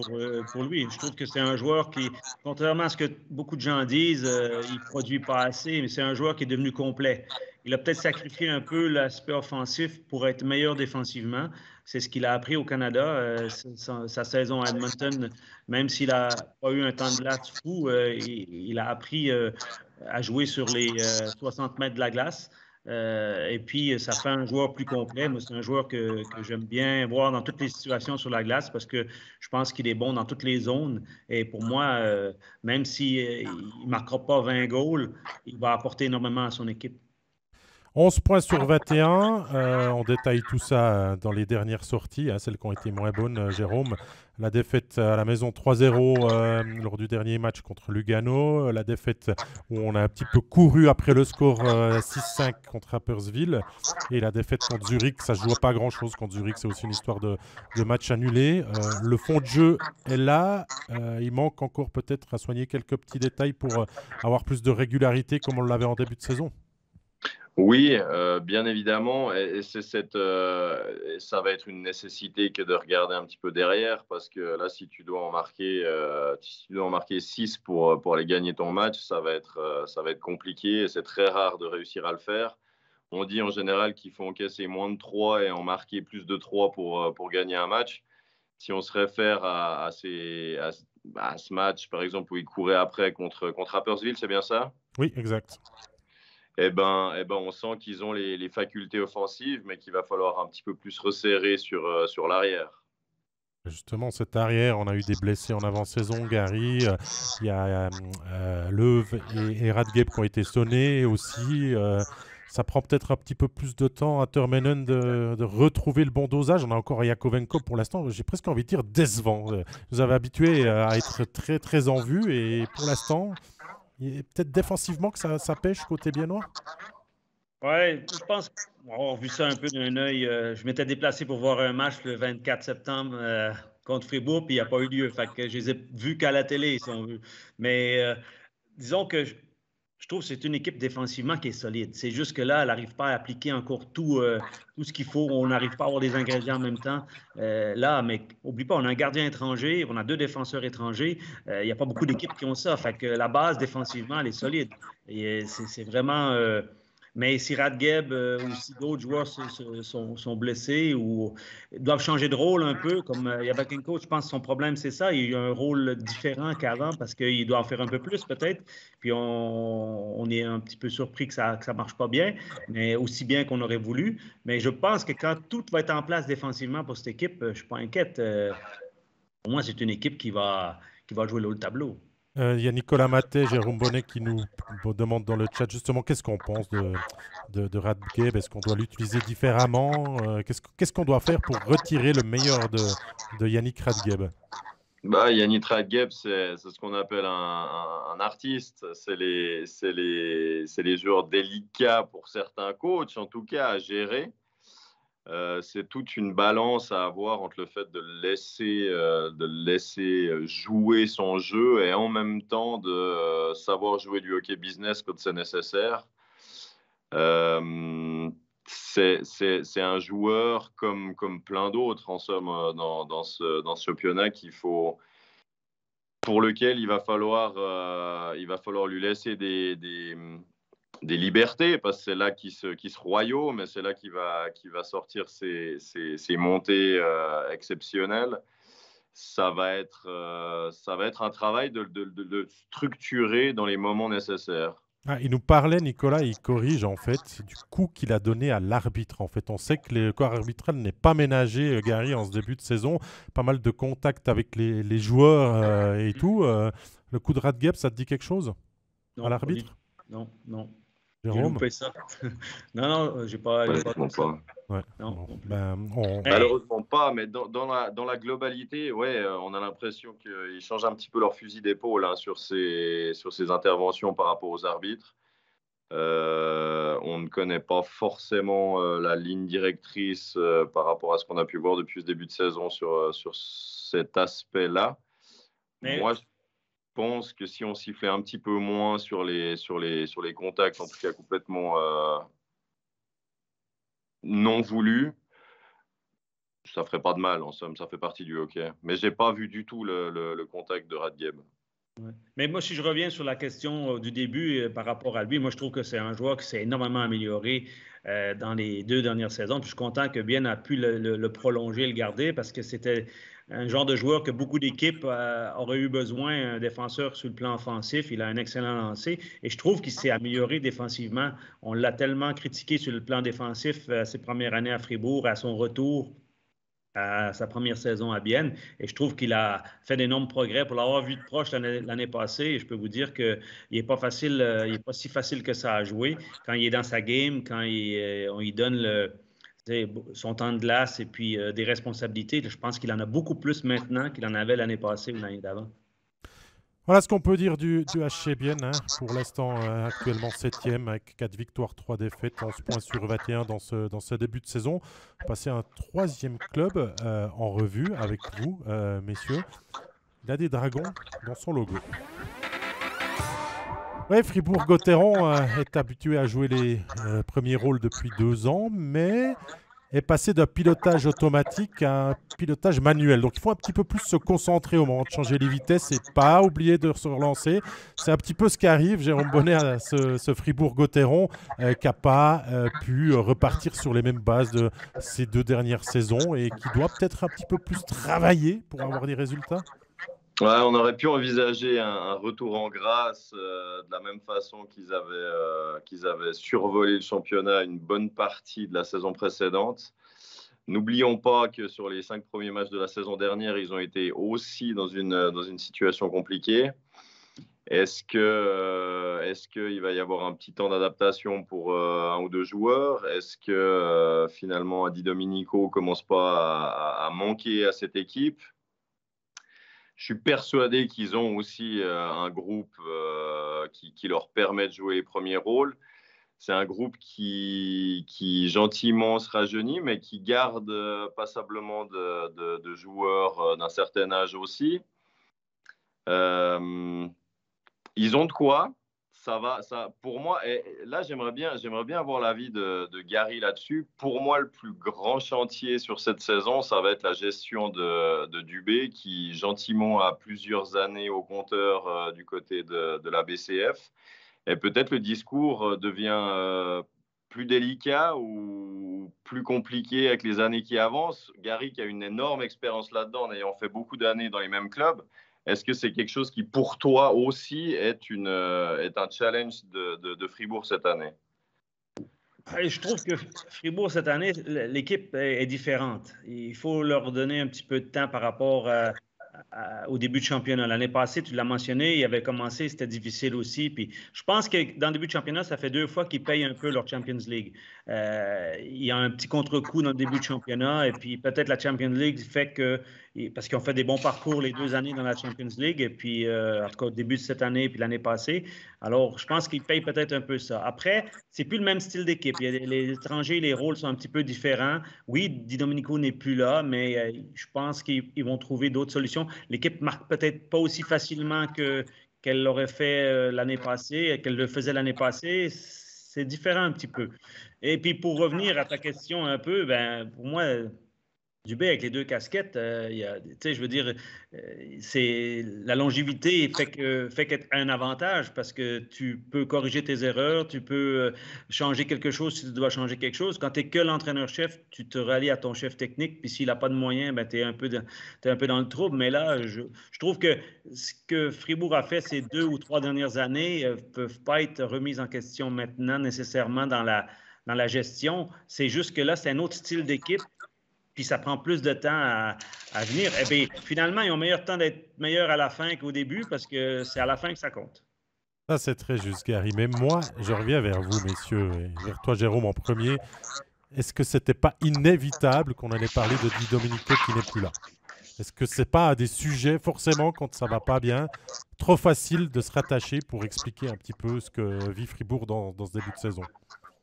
pour lui. Je trouve que c'est un joueur qui, contrairement à ce que beaucoup de gens disent, il ne produit pas assez, mais c'est un joueur qui est devenu complet. Il a peut-être sacrifié un peu l'aspect offensif pour être meilleur défensivement. C'est ce qu'il a appris au Canada. Sa saison à Edmonton, même s'il n'a pas eu un temps de glace fou, il a appris à jouer sur les 60 mètres de la glace. Et puis, ça fait un joueur plus complet. Moi, c'est un joueur que j'aime bien voir dans toutes les situations sur la glace parce que je pense qu'il est bon dans toutes les zones. Et pour moi, même s'il ne marquera pas 20 goals, il va apporter énormément à son équipe. 11 points sur 21. On détaille tout ça dans les dernières sorties, celles qui ont été moins bonnes, Jérôme. La défaite à la maison 3-0 lors du dernier match contre Lugano. La défaite où on a un petit peu couru après le score 6-5 contre Rapperswil. Et la défaite contre Zurich, ça ne se joue pas grand-chose contre Zurich. C'est aussi une histoire de match annulé. Le fond de jeu est là. Il manque encore peut-être à soigner quelques petits détails pour avoir plus de régularité comme on l'avait en début de saison. Oui, bien évidemment, et ça va être une nécessité que de regarder un petit peu derrière, parce que là, si tu dois en marquer 6 pour aller gagner ton match, ça va être compliqué, et c'est très rare de réussir à le faire. On dit en général qu'il faut encaisser moins de 3 et en marquer plus de 3 pour gagner un match. Si on se réfère à ce match, par exemple, où il courait après contre Rapperswil, c'est bien ça? Oui, exact. Eh ben, on sent qu'ils ont les facultés offensives, mais qu'il va falloir un petit peu plus resserrer sur l'arrière. Justement, cet arrière, on a eu des blessés en avant-saison, Gary. Il y a Löw et Radgeb qui ont été sonnés aussi. Ça prend peut-être un petit peu plus de temps à Termenen de retrouver le bon dosage. On a encore Yakovenko pour l'instant, j'ai presque envie de dire décevant. Vous avez habitué à être très très en vue et pour l'instant, peut-être défensivement que ça pêche côté biennois? Oui, je pense avoir vu ça un peu d'un œil. Je m'étais déplacé pour voir un match le 24 septembre contre Fribourg, puis il n'y a pas eu lieu. Fait que je les ai vus qu'à la télé, si on veut. Mais disons que je trouve que c'est une équipe défensivement qui est solide. C'est juste que là, elle n'arrive pas à appliquer encore tout ce qu'il faut. On n'arrive pas à avoir des ingrédients en même temps. Là, mais oublie pas, on a un gardien étranger, on a 2 défenseurs étrangers. Il n'y a pas beaucoup d'équipes qui ont ça. Fait que la base défensivement, elle est solide. Et c'est vraiment. Mais si Radgeb ou si d'autres joueurs sont blessés ou doivent changer de rôle un peu, comme Yabakenko, je pense que son problème, c'est ça. Il a un rôle différent qu'avant parce qu'il doit en faire un peu plus peut-être. Puis on est un petit peu surpris que ça ne marche pas bien, mais aussi bien qu'on aurait voulu. Mais je pense que quand tout va être en place défensivement pour cette équipe, je ne suis pas inquiète. Pour moi, c'est une équipe qui va jouer le haut de tableau. Il y a Nicolas Maté, Jérôme Bonnet qui nous demande dans le chat justement qu'est-ce qu'on pense de Radgeb. Est-ce qu'on doit l'utiliser différemment? Qu'est-ce qu'on doit faire pour retirer le meilleur de Yannick Radgeb? Yannick Radgeb, c'est ce qu'on appelle un artiste. C'est les joueurs délicats pour certains coachs, en tout cas, à gérer. C'est toute une balance à avoir entre le fait de le laisser jouer son jeu et en même temps de savoir jouer du hockey business quand c'est nécessaire. C'est un joueur comme plein d'autres, en somme, dans ce championnat pour lequel il va falloir lui laisser des libertés, parce que c'est là qu'il se royaume, mais c'est là qu'il va sortir ses montées exceptionnelles. Ça va être un travail de le structurer dans les moments nécessaires. Il nous parlait, Nicolas, il corrige en fait du coup qu'il a donné à l'arbitre. En fait, on sait que le corps arbitral n'est pas ménagé, Gary, en ce début de saison. Pas mal de contacts avec les joueurs et tout. Le coup de Radgeb, ça te dit quelque chose à l'arbitre? Non. J'ai Jérôme? loupé ça. Non, j'ai pas. Malheureusement pas. Ouais. Non. Malheureusement pas, mais dans la globalité, ouais, on a l'impression qu'ils changent un petit peu leur fusil d'épaule sur ces interventions par rapport aux arbitres. On ne connaît pas forcément la ligne directrice par rapport à ce qu'on a pu voir depuis ce début de saison sur cet aspect-là. Moi, je pense que si on sifflait un petit peu moins sur les contacts, en tout cas complètement non voulus, ça ferait pas de mal, en somme, ça fait partie du hockey. Mais j'ai pas vu du tout le contact de Radgeb. Ouais. Mais moi, si je reviens sur la question du début par rapport à lui, moi, je trouve que c'est un joueur qui s'est énormément amélioré dans les 2 dernières saisons. Puis je suis content que Bien a pu le prolonger, le garder, parce que c'était un genre de joueur que beaucoup d'équipes auraient eu besoin, un défenseur sur le plan offensif. Il a un excellent lancer et je trouve qu'il s'est amélioré défensivement. On l'a tellement critiqué sur le plan défensif ses premières années à Fribourg, à son retour à sa première saison à Bienne. Et je trouve qu'il a fait d'énormes progrès pour l'avoir vu de proche l'année passée. Et je peux vous dire qu'il n'est pas facile, il est pas si facile que ça à jouer. Quand il est dans sa game, quand on lui donne son temps de glace et puis des responsabilités, je pense qu'il en a beaucoup plus maintenant qu'il en avait l'année passée ou l'année d'avant. Voilà ce qu'on peut dire du HC Bienne. Pour l'instant, actuellement 7e avec 4 victoires, 3 défaites, 11 points sur 21 dans ce début de saison. On va passer à un 3e club en revue avec vous, messieurs. Il a des dragons dans son logo. Ouais, Fribourg-Gotteron est habitué à jouer les premiers rôles depuis 2 ans, mais est passé d'un pilotage automatique à un pilotage manuel. Donc il faut un petit peu plus se concentrer au moment de changer les vitesses et pas oublier de se relancer. C'est un petit peu ce qui arrive, Jérôme Bonnet, à ce Fribourg-Gotteron qui n'a pas pu repartir sur les mêmes bases de ces 2 dernières saisons et qui doit peut-être un petit peu plus travailler pour avoir des résultats. Ouais, on aurait pu envisager un retour en grâce de la même façon qu'ils avaient survolé le championnat une bonne partie de la saison précédente. N'oublions pas que sur les 5 premiers matchs de la saison dernière, ils ont été aussi dans une situation compliquée. Est-ce qu'il va y avoir un petit temps d'adaptation pour 1 ou 2 joueurs? Est-ce que finalement Adi Domenico ne commence pas à manquer à cette équipe? Je suis persuadé qu'ils ont aussi un groupe qui leur permet de jouer les premiers rôles. C'est un groupe qui gentiment se rajeunit, mais qui garde passablement de joueurs d'un certain âge aussi. Ils ont de quoi. Pour moi, et là, j'aimerais bien avoir l'avis de Gary là-dessus. Pour moi, le plus grand chantier sur cette saison, ça va être la gestion de Dubé, qui gentiment a plusieurs années au compteur du côté de la BCF. Et peut-être le discours devient plus délicat ou plus compliqué avec les années qui avancent. Gary, qui a une énorme expérience là-dedans, en ayant fait beaucoup d'années dans les mêmes clubs, est-ce que c'est quelque chose qui, pour toi aussi, est un challenge de Fribourg cette année? Je trouve que Fribourg, cette année, l'équipe est différente. Il faut leur donner un petit peu de temps par rapport au début de championnat. L'année passée, tu l'as mentionné, il avait commencé, c'était difficile aussi. Puis je pense que dans le début de championnat, ça fait 2 fois qu'ils payent un peu leur Champions League. Il y a un petit contre-coup dans le début de championnat et puis peut-être la Champions League fait que, parce qu'ils ont fait des bons parcours les 2 années dans la Champions League et puis en tout cas au début de cette année et puis l'année passée. Alors je pense qu'ils payent peut-être un peu ça. Après, c'est plus le même style d'équipe. Les étrangers, les rôles sont un petit peu différents. Oui, Di Domenico n'est plus là, mais je pense qu'ils vont trouver d'autres solutions. L'équipe marque peut-être pas aussi facilement qu'elle l'aurait fait l'année passée, qu'elle le faisait l'année passée. C'est différent un petit peu. Et puis pour revenir à ta question un peu, ben pour moi, Dubé avec les 2 casquettes, je veux dire, c'est la longévité fait qu'être un avantage parce que tu peux corriger tes erreurs, tu peux changer quelque chose si tu dois changer quelque chose. Quand tu n'es que l'entraîneur-chef, tu te rallies à ton chef technique, puis s'il n'a pas de moyens, ben, tu es un peu dans le trouble. Mais là, je trouve que ce que Fribourg a fait ces 2 ou 3 dernières années ne peuvent pas être remises en question maintenant nécessairement dans la gestion. C'est juste que là, c'est un autre style d'équipe. Puis ça prend plus de temps à venir. Eh bien, finalement, ils ont meilleur temps d'être meilleurs à la fin qu'au début parce que c'est à la fin que ça compte. Ça, c'est très juste, Gary. Mais moi, je reviens vers vous, messieurs, et vers toi, Jérôme, en premier. Est-ce que c'était pas inévitable qu'on allait parler de Di Domenico qui n'est plus là? Est-ce que c'est pas des sujets, forcément, quand ça va pas bien, trop facile de se rattacher pour expliquer un petit peu ce que vit Fribourg dans ce début de saison?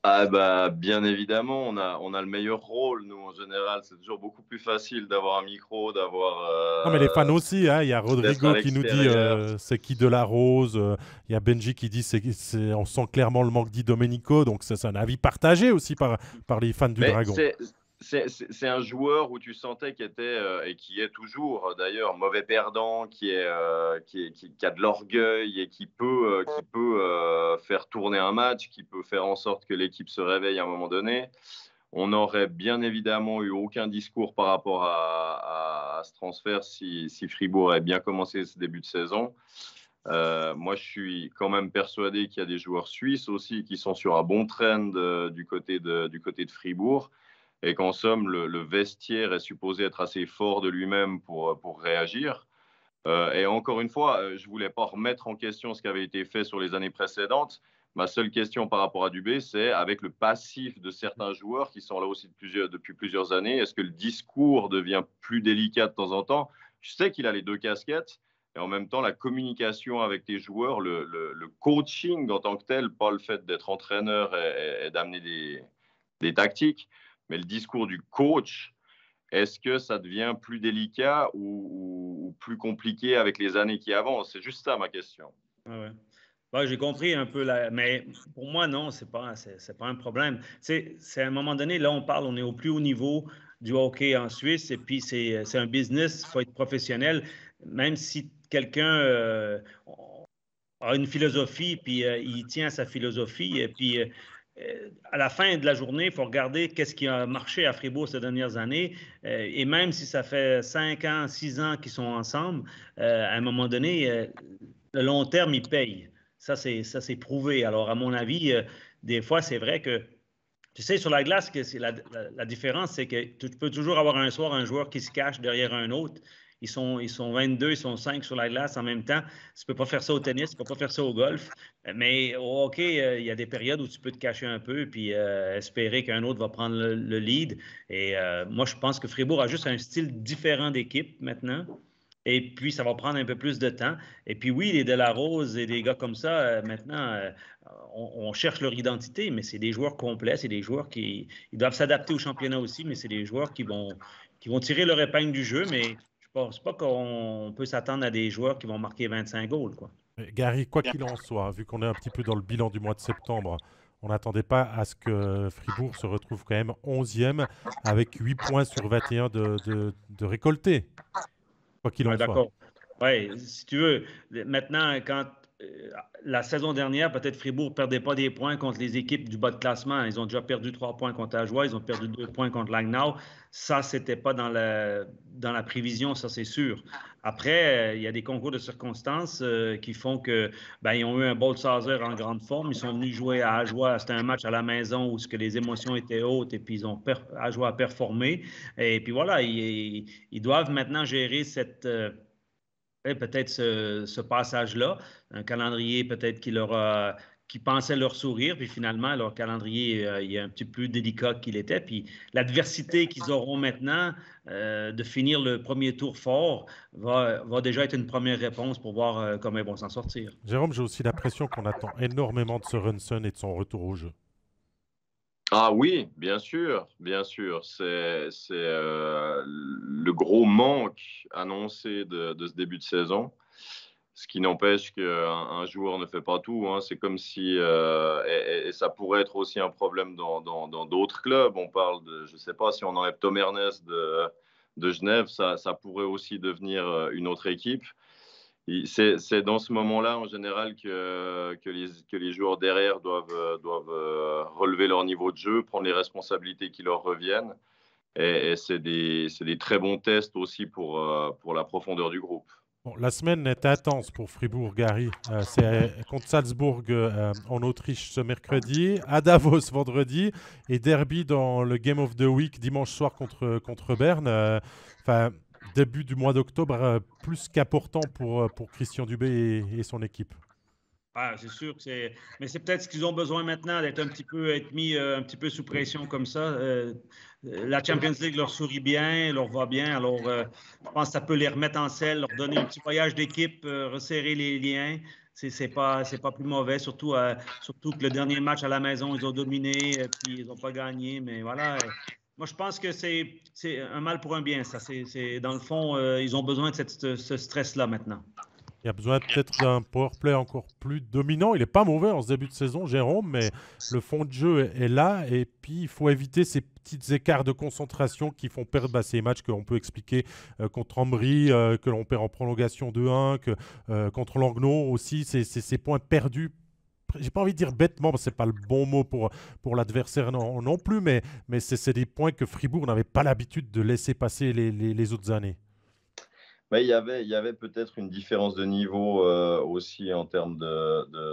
Ah bah, bien évidemment, on a le meilleur rôle, nous, en général. C'est toujours beaucoup plus facile d'avoir un micro, Non, mais les fans aussi, hein. Il y a d'être à Rodrigo qui nous dit l'extérieur. c'est qui de la Rose. Il y a Benji qui dit on sent clairement le manque Di Domenico. Donc c'est un avis partagé aussi par les fans du Mais Dragon. c'est un joueur où tu sentais qu'il était, et qui est toujours d'ailleurs, mauvais perdant, qui a de l'orgueil et qui peut faire tourner un match, qui peut faire en sorte que l'équipe se réveille à un moment donné. On n'aurait bien évidemment eu aucun discours par rapport à ce transfert si Fribourg avait bien commencé ce début de saison. Moi, je suis quand même persuadé qu'il y a des joueurs suisses aussi qui sont sur un bon trend du côté de Fribourg et qu'en somme, le vestiaire est supposé être assez fort de lui-même pour réagir. Et encore une fois, je ne voulais pas remettre en question ce qui avait été fait sur les années précédentes. Ma seule question par rapport à Dubé, c'est avec le passif de certains joueurs qui sont là aussi depuis plusieurs années, est-ce que le discours devient plus délicat de temps en temps? Je sais qu'il a les 2 casquettes et en même temps, la communication avec les joueurs, le coaching en tant que tel, pas le fait d'être entraîneur et d'amener des tactiques, mais le discours du coach, est-ce que ça devient plus délicat ou plus compliqué avec les années qui avancent? C'est juste ça ma question. Ah ouais. Ouais, j'ai compris un peu, mais pour moi, non, c'est pas un problème. C'est à un moment donné, là, on est au plus haut niveau du hockey en Suisse, et puis c'est un business, il faut être professionnel. Même si quelqu'un a une philosophie, puis il tient à sa philosophie, et puis à la fin de la journée, il faut regarder qu'est-ce qui a marché à Fribourg ces dernières années. Et même si ça fait 5 ans, 6 ans qu'ils sont ensemble, à un moment donné, le long terme, il paye. Ça, c'est prouvé. Alors, à mon avis, des fois, c'est vrai que, tu sais, sur la glace, la différence, c'est que tu peux toujours avoir un soir un joueur qui se cache derrière un autre. Ils sont 22, ils sont 5 sur la glace en même temps. Tu ne peux pas faire ça au tennis, tu ne peux pas faire ça au golf. Mais au hockey, il y a des périodes où tu peux te cacher un peu puis espérer qu'un autre va prendre le lead. Et moi, je pense que Fribourg a juste un style différent d'équipe maintenant. Et puis, ça va prendre un peu plus de temps. Et puis, oui, les Delarose et des gars comme ça, maintenant, on cherche leur identité, mais c'est des joueurs complets, c'est des joueurs qui ils doivent s'adapter au championnat aussi, mais c'est des joueurs qui vont tirer leur épingle du jeu, mais je ne pense pas qu'on peut s'attendre à des joueurs qui vont marquer 25 goals, quoi. Gary, quoi qu'il en soit, vu qu'on est un petit peu dans le bilan du mois de septembre, on n'attendait pas à ce que Fribourg se retrouve quand même 11e avec 8 points sur 21 de récoltés, quoi qu'il Ouais, en soit. d'accord. Oui, si tu veux, maintenant, quand la saison dernière, peut-être Fribourg ne perdait pas des points contre les équipes du bas de classement. Ils ont déjà perdu 3 points contre Ajoie, ils ont perdu 2 points contre Langnau. Ça, c'était pas dans la prévision, ça c'est sûr. Après, il y a des concours de circonstances qui font que ben, ils ont eu un Boltzhauser en grande forme. Ils sont venus jouer à Ajoie. C'était un match à la maison où ce que les émotions étaient hautes et puis Ajoie a performé. Et puis voilà, ils doivent maintenant gérer peut-être ce passage-là, un calendrier peut-être qui pensait leur sourire, puis finalement, leur calendrier il est un petit peu plus délicat qu'il était. Puis l'adversité qu'ils auront maintenant de finir le premier tour fort va déjà être une première réponse pour voir comment ils vont s'en sortir. Jérôme, j'ai aussi l'impression qu'on attend énormément de Sorensen et de son retour au jeu. Ah oui, bien sûr, bien sûr. C'est le gros manque annoncé de ce début de saison. Ce qui n'empêche qu'un joueur ne fait pas tout, hein. C'est comme si, et ça pourrait être aussi un problème dans d'autres clubs. On parle de, je ne sais pas, si on enlève Tom Ernest de Genève, ça pourrait aussi devenir une autre équipe. C'est dans ce moment-là, en général, que les joueurs derrière doivent relever leur niveau de jeu, prendre les responsabilités qui leur reviennent. Et c'est des très bons tests aussi pour la profondeur du groupe. Bon, la semaine est intense pour Fribourg, Gary. C'est contre Salzbourg en Autriche ce mercredi, à Davos vendredi et derby dans le Game of the Week dimanche soir contre Berne. Enfin, début du mois d'octobre, plus qu'important pour Christian Dubé et son équipe. Ah, c'est sûr que mais c'est peut-être ce qu'ils ont besoin maintenant, être mis un petit peu sous pression comme ça. La Champions League leur sourit bien, leur va bien. Alors, je pense que ça peut les remettre en selle, leur donner un petit voyage d'équipe, resserrer les liens. C'est pas plus mauvais, surtout que le dernier match à la maison, ils ont dominé, puis ils n'ont pas gagné. Mais voilà. Moi, je pense que c'est un mal pour un bien, ça. Dans le fond, ils ont besoin de ce stress-là maintenant. Il y a besoin peut-être d'un powerplay encore plus dominant. Il n'est pas mauvais en ce début de saison, Jérôme, mais le fond de jeu est là. Et puis, il faut éviter ces petits écarts de concentration qui font perdre ces matchs qu'on peut expliquer contre Ambry, que l'on perd en prolongation 2-1, contre Langnau aussi. Ces points perdus. J'ai pas envie de dire bêtement, parce que ce n'est pas le bon mot pour l'adversaire non plus, mais c'est des points que Fribourg n'avait pas l'habitude de laisser passer les autres années. Mais il y avait peut-être une différence de niveau aussi en termes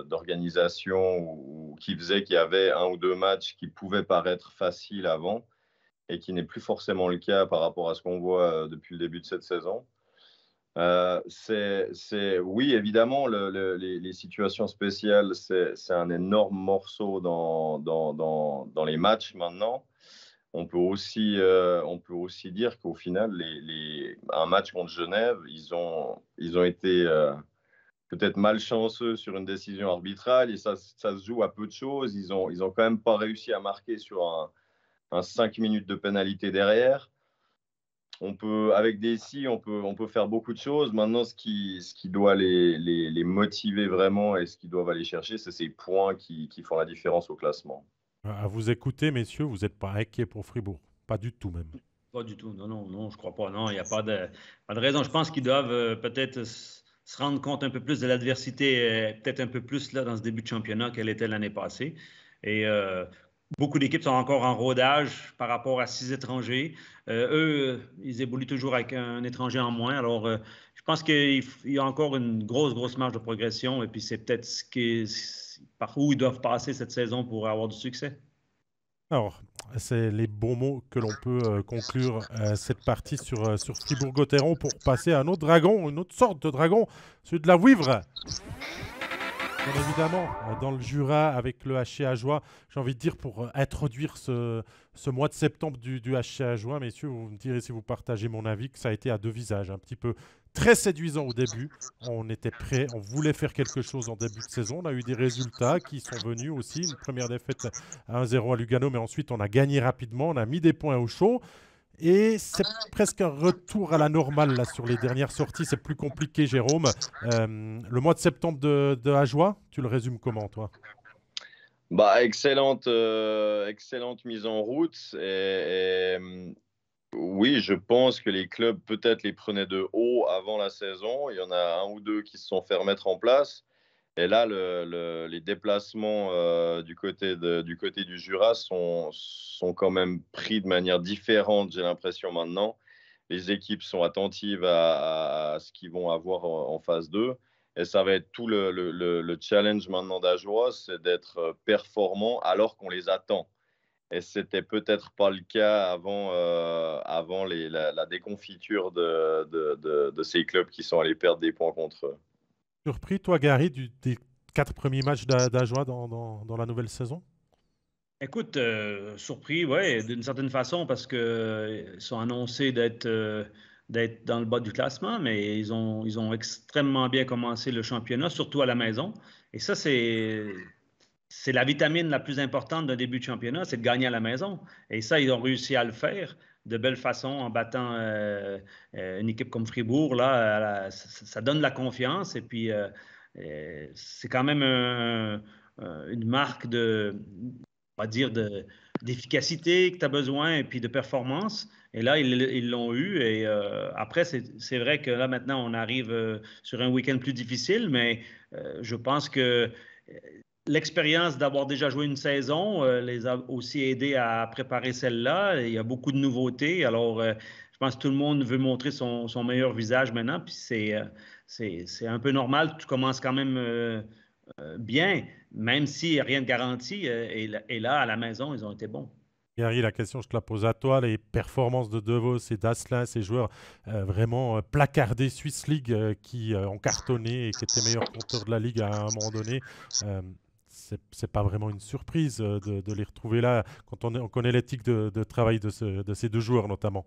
d'organisation qui faisait qu'il y avait un ou deux matchs qui pouvaient paraître faciles avant et qui n'est plus forcément le cas par rapport à ce qu'on voit depuis le début de cette saison. Oui, évidemment, les situations spéciales, c'est un énorme morceau dans les matchs maintenant. On peut aussi dire qu'au final, un match contre Genève, ils ont été peut-être malchanceux sur une décision arbitrale et ça se joue à peu de choses. Ils ont quand même pas réussi à marquer sur un 5 minutes de pénalité derrière. Avec des si, on peut faire beaucoup de choses. Maintenant, ce qui doit les motiver vraiment et ce qu'ils doivent aller chercher, c'est ces points qui font la différence au classement. À vous écouter, messieurs, vous n'êtes pas inquiets pour Fribourg. Pas du tout même. Pas du tout. Non, je crois pas. Non, il n'y a pas de raison. Je pense qu'ils doivent peut-être se rendre compte un peu plus de l'adversité, peut-être un peu plus là, dans ce début de championnat qu'elle était l'année passée. Et beaucoup d'équipes sont encore en rodage par rapport à 6 étrangers. Eux, ils évoluent toujours avec un étranger en moins. Alors, je pense qu'il y a encore une grosse marge de progression. Et puis, c'est peut-être par où ils doivent passer cette saison pour avoir du succès. Alors, c'est les bons mots que l'on peut conclure cette partie sur Fribourg-Gotteron pour passer à un autre dragon, une autre sorte de dragon, celui de la Wivre. Bien évidemment, dans le Jura, avec le HC Ajoie, j'ai envie de dire pour introduire ce mois de septembre du HC Ajoie, messieurs, vous me direz si vous partagez mon avis, que ça a été à deux visages, un petit peu très séduisant au début. On était prêt, on voulait faire quelque chose en début de saison. On a eu des résultats qui sont venus aussi. Une première défaite à 1-0 à Lugano, mais ensuite on a gagné rapidement, on a mis des points au chaud. Et c'est presque un retour à la normale là, sur les dernières sorties. C'est plus compliqué, Jérôme. Le mois de septembre de Ajoie, tu le résumes comment, toi? Bah, excellente mise en route. Oui, je pense que les clubs peut-être les prenaient de haut avant la saison. Il y en a un ou deux qui se sont fait remettre en place. Et là, les déplacements du côté du Jura sont quand même pris de manière différente, j'ai l'impression maintenant. Les équipes sont attentives à ce qu'ils vont avoir en phase 2. Et ça va être tout le challenge maintenant d'Ajoie, c'est d'être performant alors qu'on les attend. Et c'était peut-être pas le cas avant la déconfiture de ces clubs qui sont allés perdre des points contre eux. Surpris, toi, Gary, des 4 premiers matchs d'Ajoie dans la nouvelle saison? Écoute, surpris, ouais, d'une certaine façon, parce que ils sont annoncés d'être dans le bas du classement, mais ils ont extrêmement bien commencé le championnat, surtout à la maison. Et ça, c'est la vitamine la plus importante d'un début de championnat, c'est de gagner à la maison. Et ça, ils ont réussi à le faire de belle façon en battant une équipe comme Fribourg. Là, ça donne la confiance et puis c'est quand même une marque on va dire, d'efficacité que tu as besoin et puis de performance. Et là, ils l'ont eu. Et après, c'est vrai que là, maintenant, on arrive sur un week-end plus difficile, mais je pense que l'expérience d'avoir déjà joué une saison les a aussi aidés à préparer celle-là. Il y a beaucoup de nouveautés. Alors, je pense que tout le monde veut montrer son meilleur visage maintenant. Puis c'est un peu normal. Tu commences quand même bien, même s'il n'y a rien de garanti. Et là, à la maison, ils ont été bons. Gary, la question, je te la pose à toi. Les performances de Devos et d'Asselin, ces joueurs vraiment placardés Swiss League qui ont cartonné et qui étaient meilleurs compteurs de la Ligue à un moment donné, euh, c'est pas vraiment une surprise de les retrouver là quand on connaît l'éthique de travail de ces deux joueurs notamment.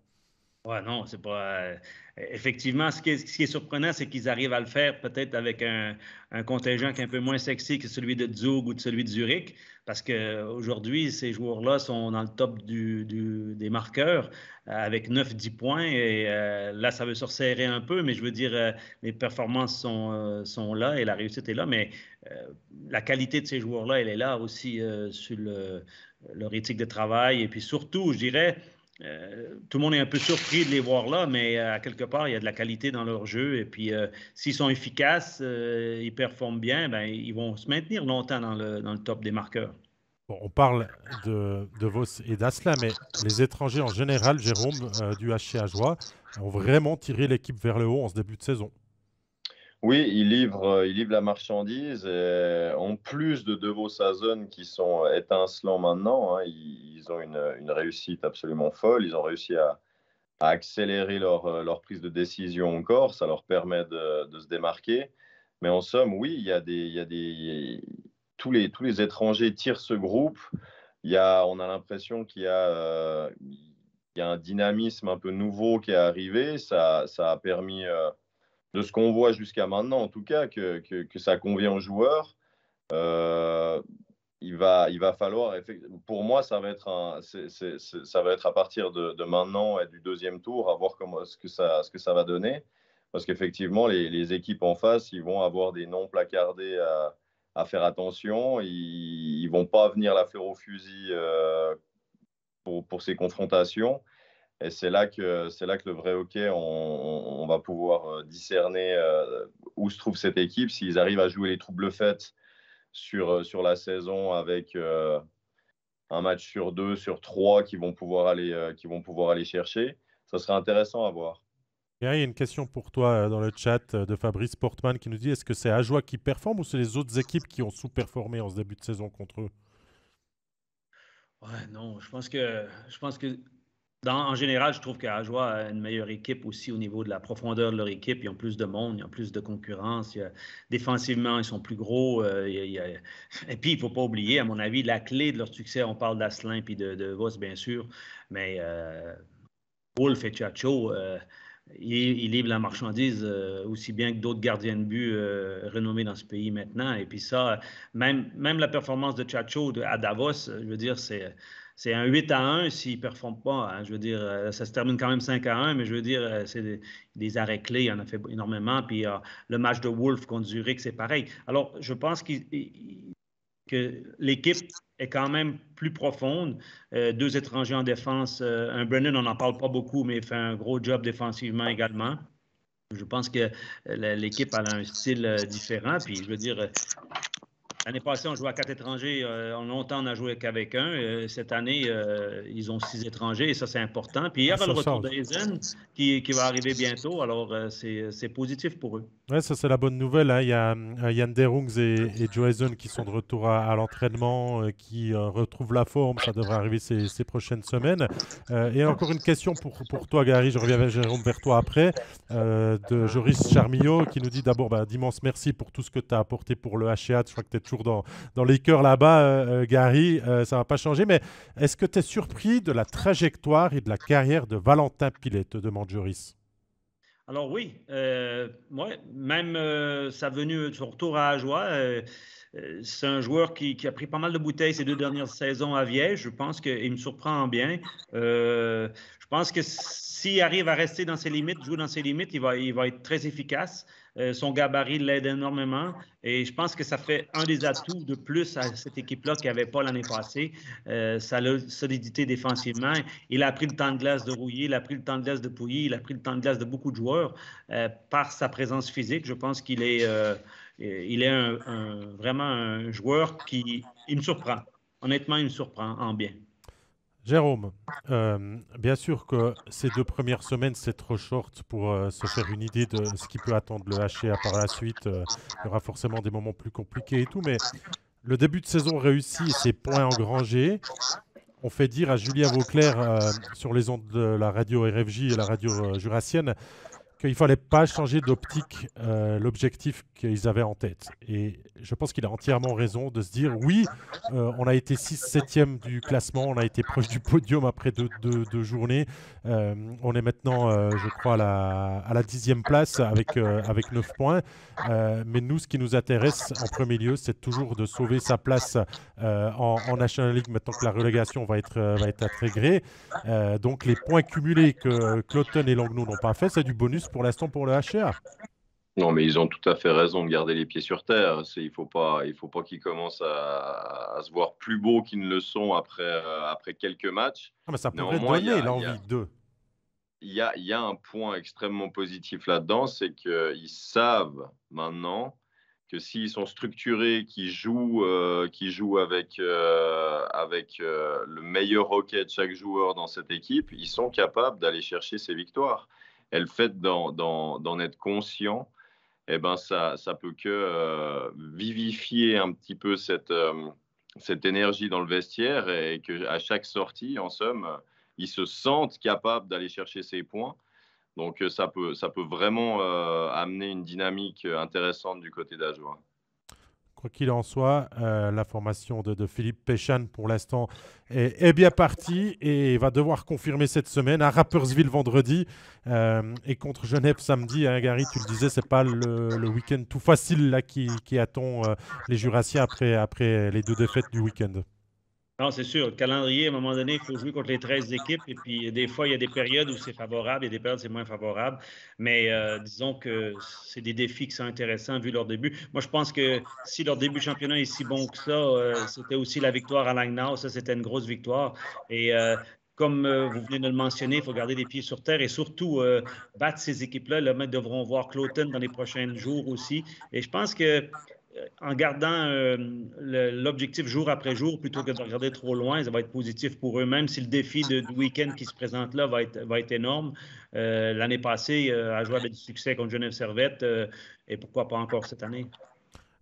Ouais, non, c'est pas. Effectivement, ce qui est surprenant, c'est qu'ils arrivent à le faire peut-être avec un contingent qui est un peu moins sexy que celui de Zug ou de celui de Zurich, parce qu'aujourd'hui, ces joueurs-là sont dans le top des marqueurs avec 9-10 points. Et là, ça veut se resserrer un peu, mais je veux dire, les performances sont là et la réussite est là. Mais euh, la qualité de ces joueurs-là, elle est là aussi sur leur éthique de travail. Et puis surtout, je dirais. Tout le monde est un peu surpris de les voir là, mais à quelque part, il y a de la qualité dans leur jeu. Et puis, s'ils sont efficaces, ils performent bien, ben, ils vont se maintenir longtemps dans le top des marqueurs. Bon, on parle de Vos et d'Asselin, mais les étrangers en général, Jérôme, du HC Ajoie, ont vraiment tiré l'équipe vers le haut en ce début de saison. Oui, ils livrent la marchandise. Et en plus de Devos Sazone qui sont étincelants maintenant, hein, ils ont une réussite absolument folle. Ils ont réussi à accélérer leur prise de décision encore. Ça leur permet de se démarquer. Mais en somme, oui, il y a tous les étrangers tirent ce groupe. On a l'impression il y a un dynamisme un peu nouveau qui est arrivé. Ça a permis, de ce qu'on voit jusqu'à maintenant, en tout cas, que ça convient aux joueurs. Euh, il va falloir, pour moi, ça va être à partir de maintenant et du deuxième tour, à voir ce que ça va donner. Parce qu'effectivement, les équipes en face, ils vont avoir des noms placardés à faire attention. Ils ne vont pas venir la fleur au fusil pour ces confrontations. Et c'est là que le vrai hockey, on va pouvoir discerner où se trouve cette équipe, s'ils arrivent à jouer les troubles faits sur la saison avec un match sur deux, sur trois qui vont pouvoir aller chercher. Ça serait intéressant à voir. Il y a une question pour toi dans le chat de Fabrice Portman qui nous dit est-ce que c'est Ajoie qui performe ou c'est les autres équipes qui ont sous-performé en ce début de saison contre eux? Ouais, non, je pense que En général, je trouve qu'Ajoie a une meilleure équipe aussi au niveau de la profondeur de leur équipe. Ils ont plus de monde, ils ont plus de concurrence. Défensivement, ils sont plus gros. Et puis, il ne faut pas oublier, à mon avis, la clé de leur succès, on parle d'Asselin et de Voss, bien sûr, mais Wolf et Chacho, ils livrent la marchandise aussi bien que d'autres gardiens de but renommés dans ce pays maintenant. Et puis ça, même la performance de Chacho à Davos, je veux dire, c'est un 8-1 s'il ne performe pas. Hein. Je veux dire, ça se termine quand même 5-1, mais je veux dire, c'est des arrêts clés, il en a fait énormément. Puis le match de Wolf contre Zurich, c'est pareil. Alors, je pense que l'équipe est quand même plus profonde. Deux étrangers en défense. Un Brennan, on n'en parle pas beaucoup, mais il fait un gros job défensivement également. Je pense que l'équipe a un style différent. Puis, je veux dire, l'année passée, on jouait à 4 étrangers. Longtemps, on n'a joué qu'avec un. Cette année, ils ont 6 étrangers et ça, c'est important. Puis il y a le retour d'Eisen qui va arriver bientôt. Alors, c'est positif pour eux. Ouais, ça c'est la bonne nouvelle. Hein. Il y a Yann Derungs et Joe Eisen qui sont de retour à l'entraînement, qui retrouvent la forme. Ça devrait arriver ces prochaines semaines. Et encore une question pour toi, Gary. Je reviens vers toi après. De Joris Charmillot qui nous dit d'abord d'immenses merci pour tout ce que tu as apporté pour le HCA. Je crois que tu es toujours dans les cœurs là-bas, Gary. Ça ne va pas changer. Mais est-ce que tu es surpris de la trajectoire et de la carrière de Valentin Pilet, te demande Joris. Alors oui, même sa venue, son retour à Ajoie, c'est un joueur qui a pris pas mal de bouteilles ces 2 dernières saisons à Viège. Je pense qu'il me surprend bien. Je pense que s'il arrive à rester dans ses limites, jouer dans ses limites, il va être très efficace. Son gabarit l'aide énormément et je pense que ça fait un des atouts de plus à cette équipe-là qu'il n'y avait pas l'année passée. Sa solidité défensivement. Il a pris le temps de glace de Rouillé, il a pris le temps de glace de Pouilly, il a pris le temps de glace de beaucoup de joueurs par sa présence physique. Je pense qu'il est, vraiment un joueur qui me surprend. Honnêtement, il me surprend en bien. Jérôme, bien sûr que ces 2 premières semaines, c'est trop short pour se faire une idée de ce qui peut attendre le HCA par la suite. Il y aura forcément des moments plus compliqués et tout, mais le début de saison réussi et ses points engrangés ont fait dire à Julien Vauclair sur les ondes de la radio RFJ et la radio jurassienne qu'il ne fallait pas changer d'optique l'objectif qu'ils avaient en tête. Et je pense qu'il a entièrement raison de se dire, oui, on a été 6-7e du classement, on a été proche du podium après deux journées. On est maintenant, je crois, à la 10e place avec 9 points. Mais nous, ce qui nous intéresse en premier lieu, c'est toujours de sauver sa place en National League maintenant que la relégation va être intégrée. Donc les points cumulés que Cloton et Langnau n'ont pas fait, c'est du bonus pour l'instant pour le HCA. Non, mais ils ont tout à fait raison de garder les pieds sur terre. Il ne faut pas qu'ils commencent à se voir plus beaux qu'ils ne le sont après quelques matchs. Non, mais ça pourrait donner l'envie d'eux. Il y a un point extrêmement positif là-dedans, c'est qu'ils savent maintenant que s'ils sont structurés, qu'ils jouent avec le meilleur hockey de chaque joueur dans cette équipe, ils sont capables d'aller chercher ces victoires. Et le fait d'en être conscient, eh ben ça peut que vivifier un petit peu cette énergie dans le vestiaire et qu'à chaque sortie, en somme, ils se sentent capables d'aller chercher ces points. Donc, ça peut vraiment amener une dynamique intéressante du côté d'Ajoie. Quoi qu'il en soit, la formation de Philippe Péchan, pour l'instant, est bien partie et va devoir confirmer cette semaine à Rapperswil vendredi et contre Genève samedi. Hein, Gary, tu le disais, ce n'est pas le week-end tout facile là, qui attend les Jurassiens après les 2 défaites du week-end. Non, c'est sûr. Le calendrier, à un moment donné, il faut jouer contre les 13 équipes. Et puis, des fois, il y a des périodes où c'est favorable et des périodes où c'est moins favorable. Mais disons que c'est des défis qui sont intéressants vu leur début. Moi, je pense que si leur début de championnat est si bon que ça, c'était aussi la victoire à Langnau. Ça, c'était une grosse victoire. Et comme vous venez de le mentionner, il faut garder les pieds sur terre et surtout battre ces équipes-là. Les mecs devront voir Cloton dans les prochains jours aussi. Et je pense que en gardant l'objectif jour après jour, plutôt que de regarder trop loin, ça va être positif pour eux, même si le défi du week-end qui se présente là va être énorme. L'année passée, Ajoie avait du succès contre Genève Servette et pourquoi pas encore cette année.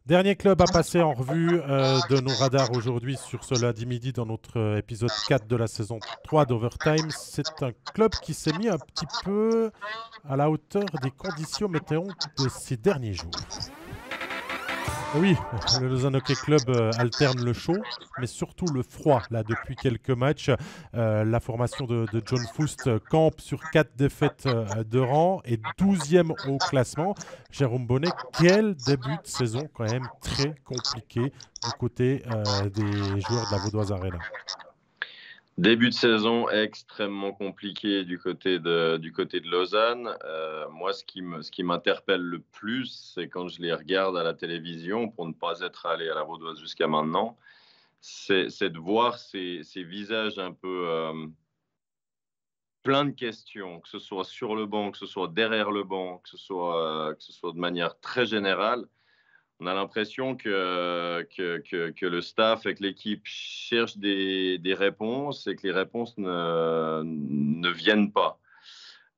Dernier club à passer en revue de nos radars aujourd'hui sur ce lundi midi dans notre épisode 4 de la saison 3 d'Overtime. C'est un club qui s'est mis un petit peu à la hauteur des conditions météo de ces derniers jours. Oui, le Lausanne Hockey Club alterne le chaud, mais surtout le froid. Là, depuis quelques matchs, la formation de John Foust campe sur 4 défaites de rang et 12e au classement. Jérôme Bonnet, quel début de saison quand même très compliqué du côté des joueurs de la Vaudoise Arena. Début de saison extrêmement compliqué du côté de Lausanne. Moi, ce qui m'interpelle le plus, c'est quand je les regarde à la télévision, pour ne pas être allé à la Vaudoise jusqu'à maintenant, c'est de voir ces visages un peu plein de questions, que ce soit sur le banc, que ce soit derrière le banc, que ce soit de manière très générale. On a l'impression que le staff et que l'équipe cherchent des réponses et que les réponses ne viennent pas.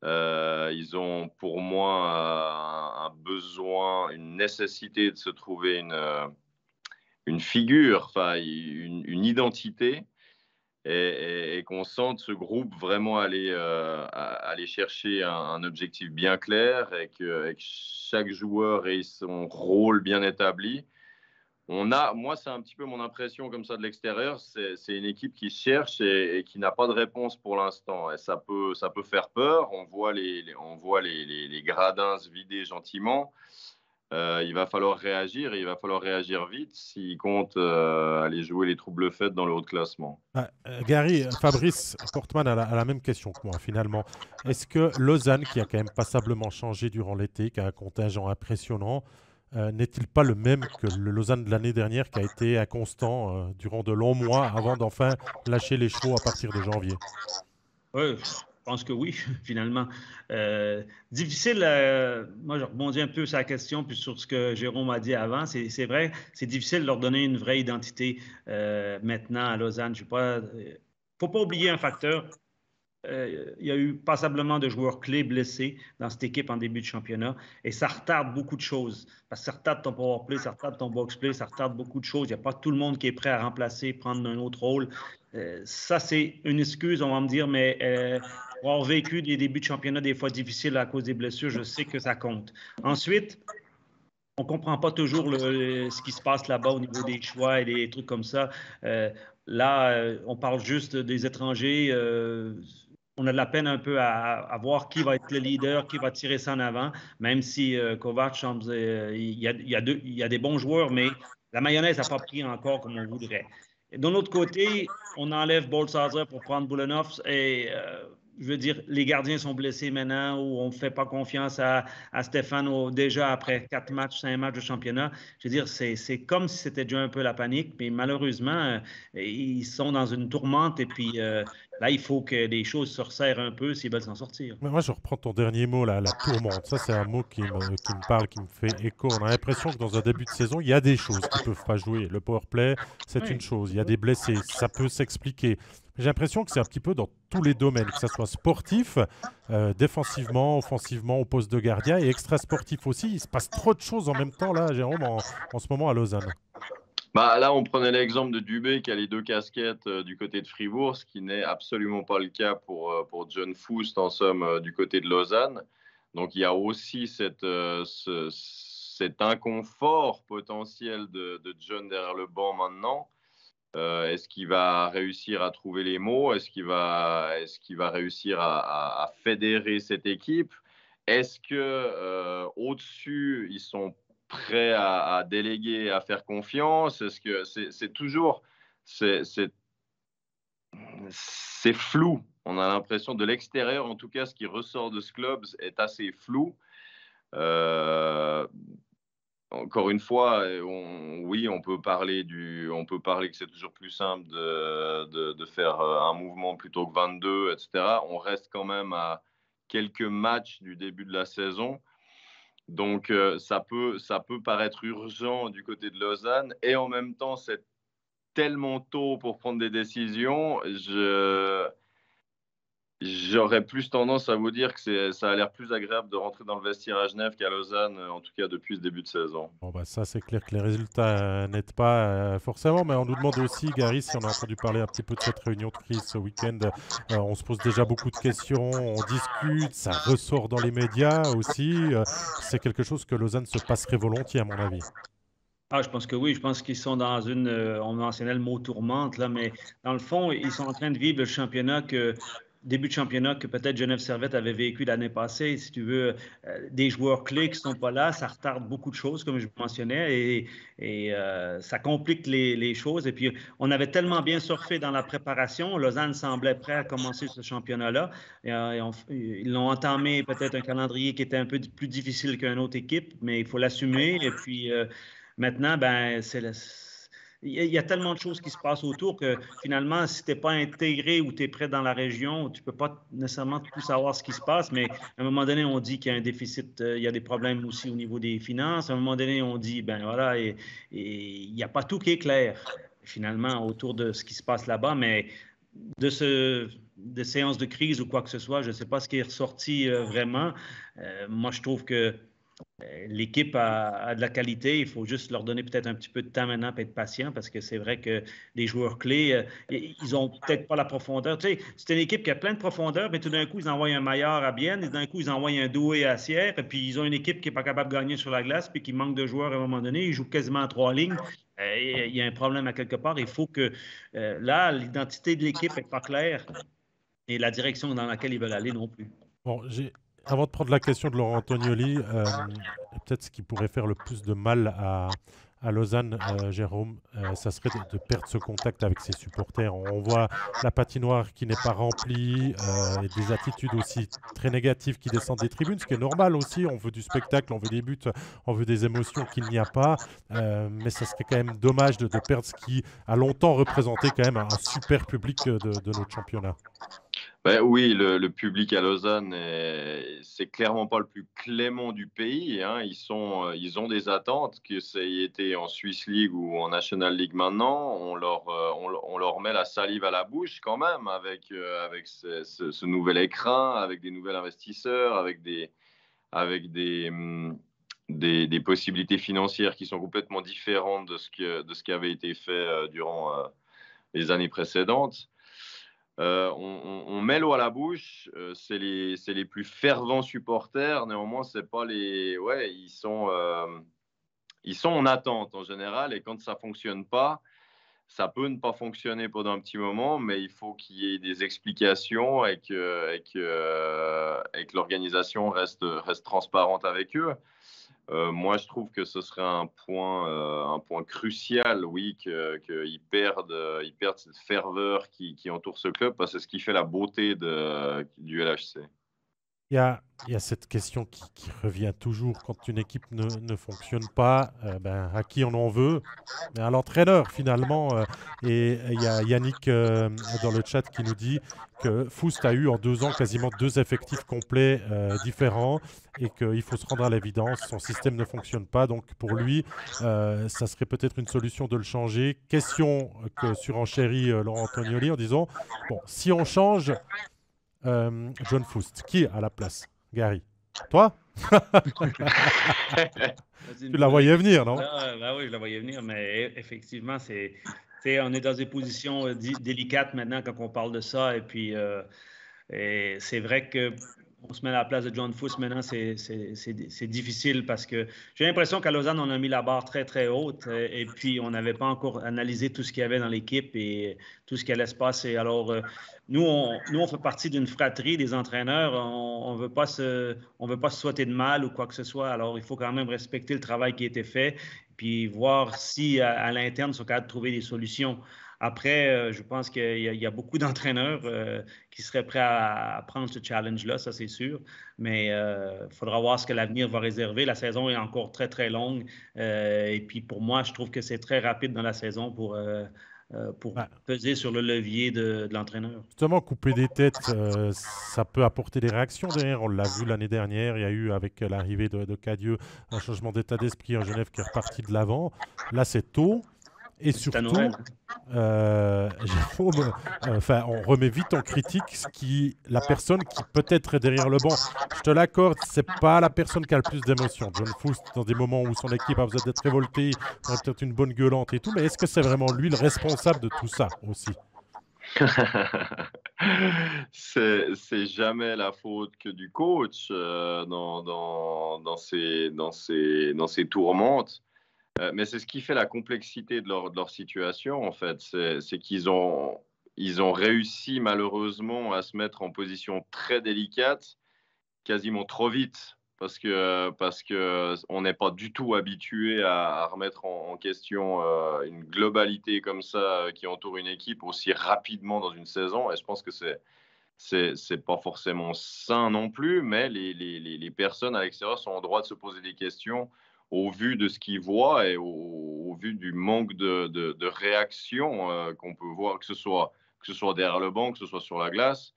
Ils ont pour moi un besoin, une nécessité de se trouver une figure, enfin une identité et qu'on sente ce groupe vraiment aller chercher un objectif bien clair et que chaque joueur ait son rôle bien établi. Moi, c'est un petit peu mon impression comme ça de l'extérieur. C'est une équipe qui cherche et qui n'a pas de réponse pour l'instant. Et ça peut faire peur. On voit les gradins se vider gentiment. Il va falloir réagir et il va falloir réagir vite s'ils comptent aller jouer les troubles faites dans le haut de classement. Gary, Fabrice Portman a la même question que moi finalement. Est-ce que Lausanne, qui a quand même passablement changé durant l'été, qui a un contingent impressionnant, n'est-il pas le même que le Lausanne de l'année dernière qui a été inconstant durant de longs mois avant d'enfin lâcher les chevaux à partir de janvier? Oui, je pense que oui, finalement. Difficile, moi je rebondis un peu sur la question puis sur ce que Jérôme a dit avant. C'est vrai, c'est difficile de leur donner une vraie identité maintenant à Lausanne. Je ne faut pas oublier un facteur. Il y a eu passablement de joueurs clés blessés dans cette équipe en début de championnat et ça retarde beaucoup de choses. Parce que ça retarde ton power play, ça retarde ton box play, ça retarde beaucoup de choses. Il n'y a pas tout le monde qui est prêt à remplacer, prendre un autre rôle. Ça, c'est une excuse, on va me dire, mais pour avoir vécu des débuts de championnat des fois difficiles à cause des blessures, je sais que ça compte. Ensuite, on ne comprend pas toujours ce qui se passe là-bas au niveau des choix et des trucs comme ça. Là, on parle juste des étrangers. On a de la peine un peu à voir qui va être le leader, qui va tirer ça en avant, même si Kovac, il y a des bons joueurs, mais la mayonnaise n'a pas pris encore comme on voudrait. Et d'un autre côté, on enlève Bolshauser pour prendre Boulenov et je veux dire, les gardiens sont blessés maintenant ou on ne fait pas confiance à Stéphane déjà après 4 matchs, 5 matchs de championnat. Je veux dire, c'est comme si c'était déjà un peu la panique, mais malheureusement, ils sont dans une tourmente et puis là, il faut que les choses se resserrent un peu s'ils veulent s'en sortir. Mais moi, je reprends ton dernier mot, là, la tourmente. Ça, c'est un mot qui me parle, qui me fait écho. On a l'impression que dans un début de saison, il y a des choses qui ne peuvent pas jouer. Le power play, c'est une Oui. chose. Il y a des blessés, ça peut s'expliquer. J'ai l'impression que c'est un petit peu dans tous les domaines, que ce soit sportif, défensivement, offensivement, au poste de gardien et extra-sportif aussi. Il se passe trop de choses en même temps, là, Jérôme, en ce moment à Lausanne. Bah, là, on prenait l'exemple de Dubé qui a les 2 casquettes du côté de Fribourg, ce qui n'est absolument pas le cas pour John Foust, en somme, du côté de Lausanne. Donc, il y a aussi cet inconfort potentiel de John derrière le banc maintenant. Est-ce qu'il va réussir à trouver les mots? Est-ce qu'il va réussir à fédérer cette équipe? Est-ce que au-dessus, ils sont prêts à déléguer, à faire confiance? Est-ce que c'est toujours c'est flou? On a l'impression de l'extérieur, en tout cas, ce qui ressort de ce club est assez flou. Encore une fois, oui, on peut parler que c'est toujours plus simple de faire un mouvement plutôt que 22, etc. On reste quand même à quelques matchs du début de la saison. Donc, ça peut paraître urgent du côté de Lausanne. Et en même temps, c'est tellement tôt pour prendre des décisions. J'aurais plus tendance à vous dire que ça a l'air plus agréable de rentrer dans le vestiaire à Genève qu'à Lausanne, en tout cas depuis ce début de saison. Bon, bah, ça, c'est clair que les résultats n'aident pas forcément, mais on nous demande aussi, Gary, si on a entendu parler un petit peu de cette réunion de crise ce week-end. On se pose déjà beaucoup de questions, on discute, ça ressort dans les médias aussi. C'est quelque chose que Lausanne se passerait volontiers, à mon avis. Ah, je pense que oui. Je pense qu'ils sont dans on mentionnait le mot tourmente, là, mais dans le fond, ils sont en train de vivre le championnat début de championnat que peut-être Genève Servette avait vécu l'année passée. Si tu veux, des joueurs clés qui ne sont pas là, ça retarde beaucoup de choses, comme je mentionnais, et ça complique les choses. Et puis, on avait tellement bien surfé dans la préparation. Lausanne semblait prêt à commencer ce championnat-là. Ils l'ont entamé peut-être un calendrier qui était un peu plus difficile qu'une autre équipe, mais il faut l'assumer. Et puis, maintenant, ben, il y a tellement de choses qui se passent autour que finalement, si tu n'es pas intégré ou tu es près dans la région, tu ne peux pas nécessairement tout savoir ce qui se passe. Mais à un moment donné, on dit qu'il y a un déficit, il y a des problèmes aussi au niveau des finances. À un moment donné, on dit, ben voilà, et il n'y a pas tout qui est clair finalement autour de ce qui se passe là-bas. Mais de séances de crise ou quoi que ce soit, je ne sais pas ce qui est ressorti vraiment. Moi, je trouve que l'équipe a de la qualité. Il faut juste leur donner peut-être un petit peu de temps maintenant et être patient parce que c'est vrai que les joueurs clés, ils n'ont peut-être pas la profondeur. Tu sais, c'est une équipe qui a plein de profondeur, mais tout d'un coup, ils envoient un Maillard à Bienne, et d'un coup, ils envoient un Doué à Sierre, et puis ils ont une équipe qui n'est pas capable de gagner sur la glace, puis qui manque de joueurs à un moment donné. Ils jouent quasiment à 3 lignes. Il y a un problème à quelque part. Il faut que là, l'identité de l'équipe n'est pas claire et la direction dans laquelle ils veulent aller non plus. Bon, avant de prendre la question de Laurent Antonioli, peut-être ce qui pourrait faire le plus de mal à Lausanne, Jérôme, ça serait de perdre ce contact avec ses supporters. On voit la patinoire qui n'est pas remplie, et des attitudes aussi très négatives qui descendent des tribunes, ce qui est normal aussi. On veut du spectacle, on veut des buts, on veut des émotions qu'il n'y a pas. Mais ça serait quand même dommage de perdre ce qui a longtemps représenté quand même un super public de notre championnat. Ben oui, le public à Lausanne, c'est clairement pas le plus clément du pays, hein. Ils ont des attentes, que ça ait été en Swiss League ou en National League maintenant. On leur met la salive à la bouche quand même avec ce nouvel écrin, avec des nouveaux investisseurs, avec des possibilités financières qui sont complètement différentes de ce qui avait été fait durant les années précédentes. On met l'eau à la bouche, c'est les plus fervents supporters. Néanmoins, c'est pas ouais, ils sont en attente en général, et quand ça fonctionne pas, ça peut ne pas fonctionner pendant un petit moment, mais il faut qu'il y ait des explications et que l'organisation reste transparente avec eux. Moi, je trouve que ce serait un point crucial, oui, qu'ils perdent cette ferveur qui entoure ce club, parce que c'est ce qui fait la beauté du LHC. Il y a cette question qui revient toujours quand une équipe ne fonctionne pas. À qui on en veut? À l'entraîneur, finalement. Et il y a Yannick dans le chat qui nous dit que Foust a eu en 2 ans quasiment 2 effectifs complets différents, et qu'il faut se rendre à l'évidence, son système ne fonctionne pas. Donc pour lui, ça serait peut-être une solution de le changer. Question que surenchérit Laurent Antonioli en disant, bon, si on change John Foust, qui à la place? Gary? Toi? Tu la voyais venir, non? Oui, je la voyais venir, mais effectivement, on est dans des positions délicates maintenant quand on parle de ça. Et puis, c'est vrai qu'on se met à la place de John Foust maintenant, c'est difficile parce que j'ai l'impression qu'à Lausanne, on a mis la barre très, très haute, et puis on n'avait pas encore analysé tout ce qu'il y avait dans l'équipe et tout ce qui allait se passer. Alors, nous, on fait partie d'une fratrie des entraîneurs. On ne veut pas se souhaiter de mal ou quoi que ce soit. Alors, il faut quand même respecter le travail qui a été fait, puis voir si à l'interne, ils sont capables de trouver des solutions. Après, je pense qu'il y a beaucoup d'entraîneurs qui seraient prêts à prendre ce challenge-là, ça c'est sûr. Mais il faudra voir ce que l'avenir va réserver. La saison est encore très, très longue. Et puis pour moi, je trouve que c'est très rapide dans la saison pour peser sur le levier de l'entraîneur. Justement, couper des têtes, ça peut apporter des réactions derrière. On l'a vu l'année dernière, il y a eu avec l'arrivée de Cadieux un changement d'état d'esprit en Genève qui est reparti de l'avant. Là, c'est tôt. Et surtout, Jérôme, on remet vite en critique la personne qui peut-être est derrière le banc. Je te l'accorde, c'est pas la personne qui a le plus d'émotions. John Foust, dans des moments où son équipe a besoin d'être révoltée, aurait peut-être une bonne gueulante et tout, mais est-ce que c'est vraiment lui le responsable de tout ça aussi? C'est jamais la faute que du coach dans ces tourmentes. Mais c'est ce qui fait la complexité de leur situation, en fait. C'est ils ont réussi, malheureusement, à se mettre en position très délicate, quasiment trop vite, parce que on n'est pas du tout habitué à remettre en question une globalité comme ça qui entoure une équipe aussi rapidement dans une saison. Et je pense que c'est pas forcément sain non plus, mais les personnes à l'extérieur sont en droit de se poser des questions au vu de ce qu'ils voient et au vu du manque de réaction qu'on peut voir, que ce soit derrière le banc, que ce soit sur la glace.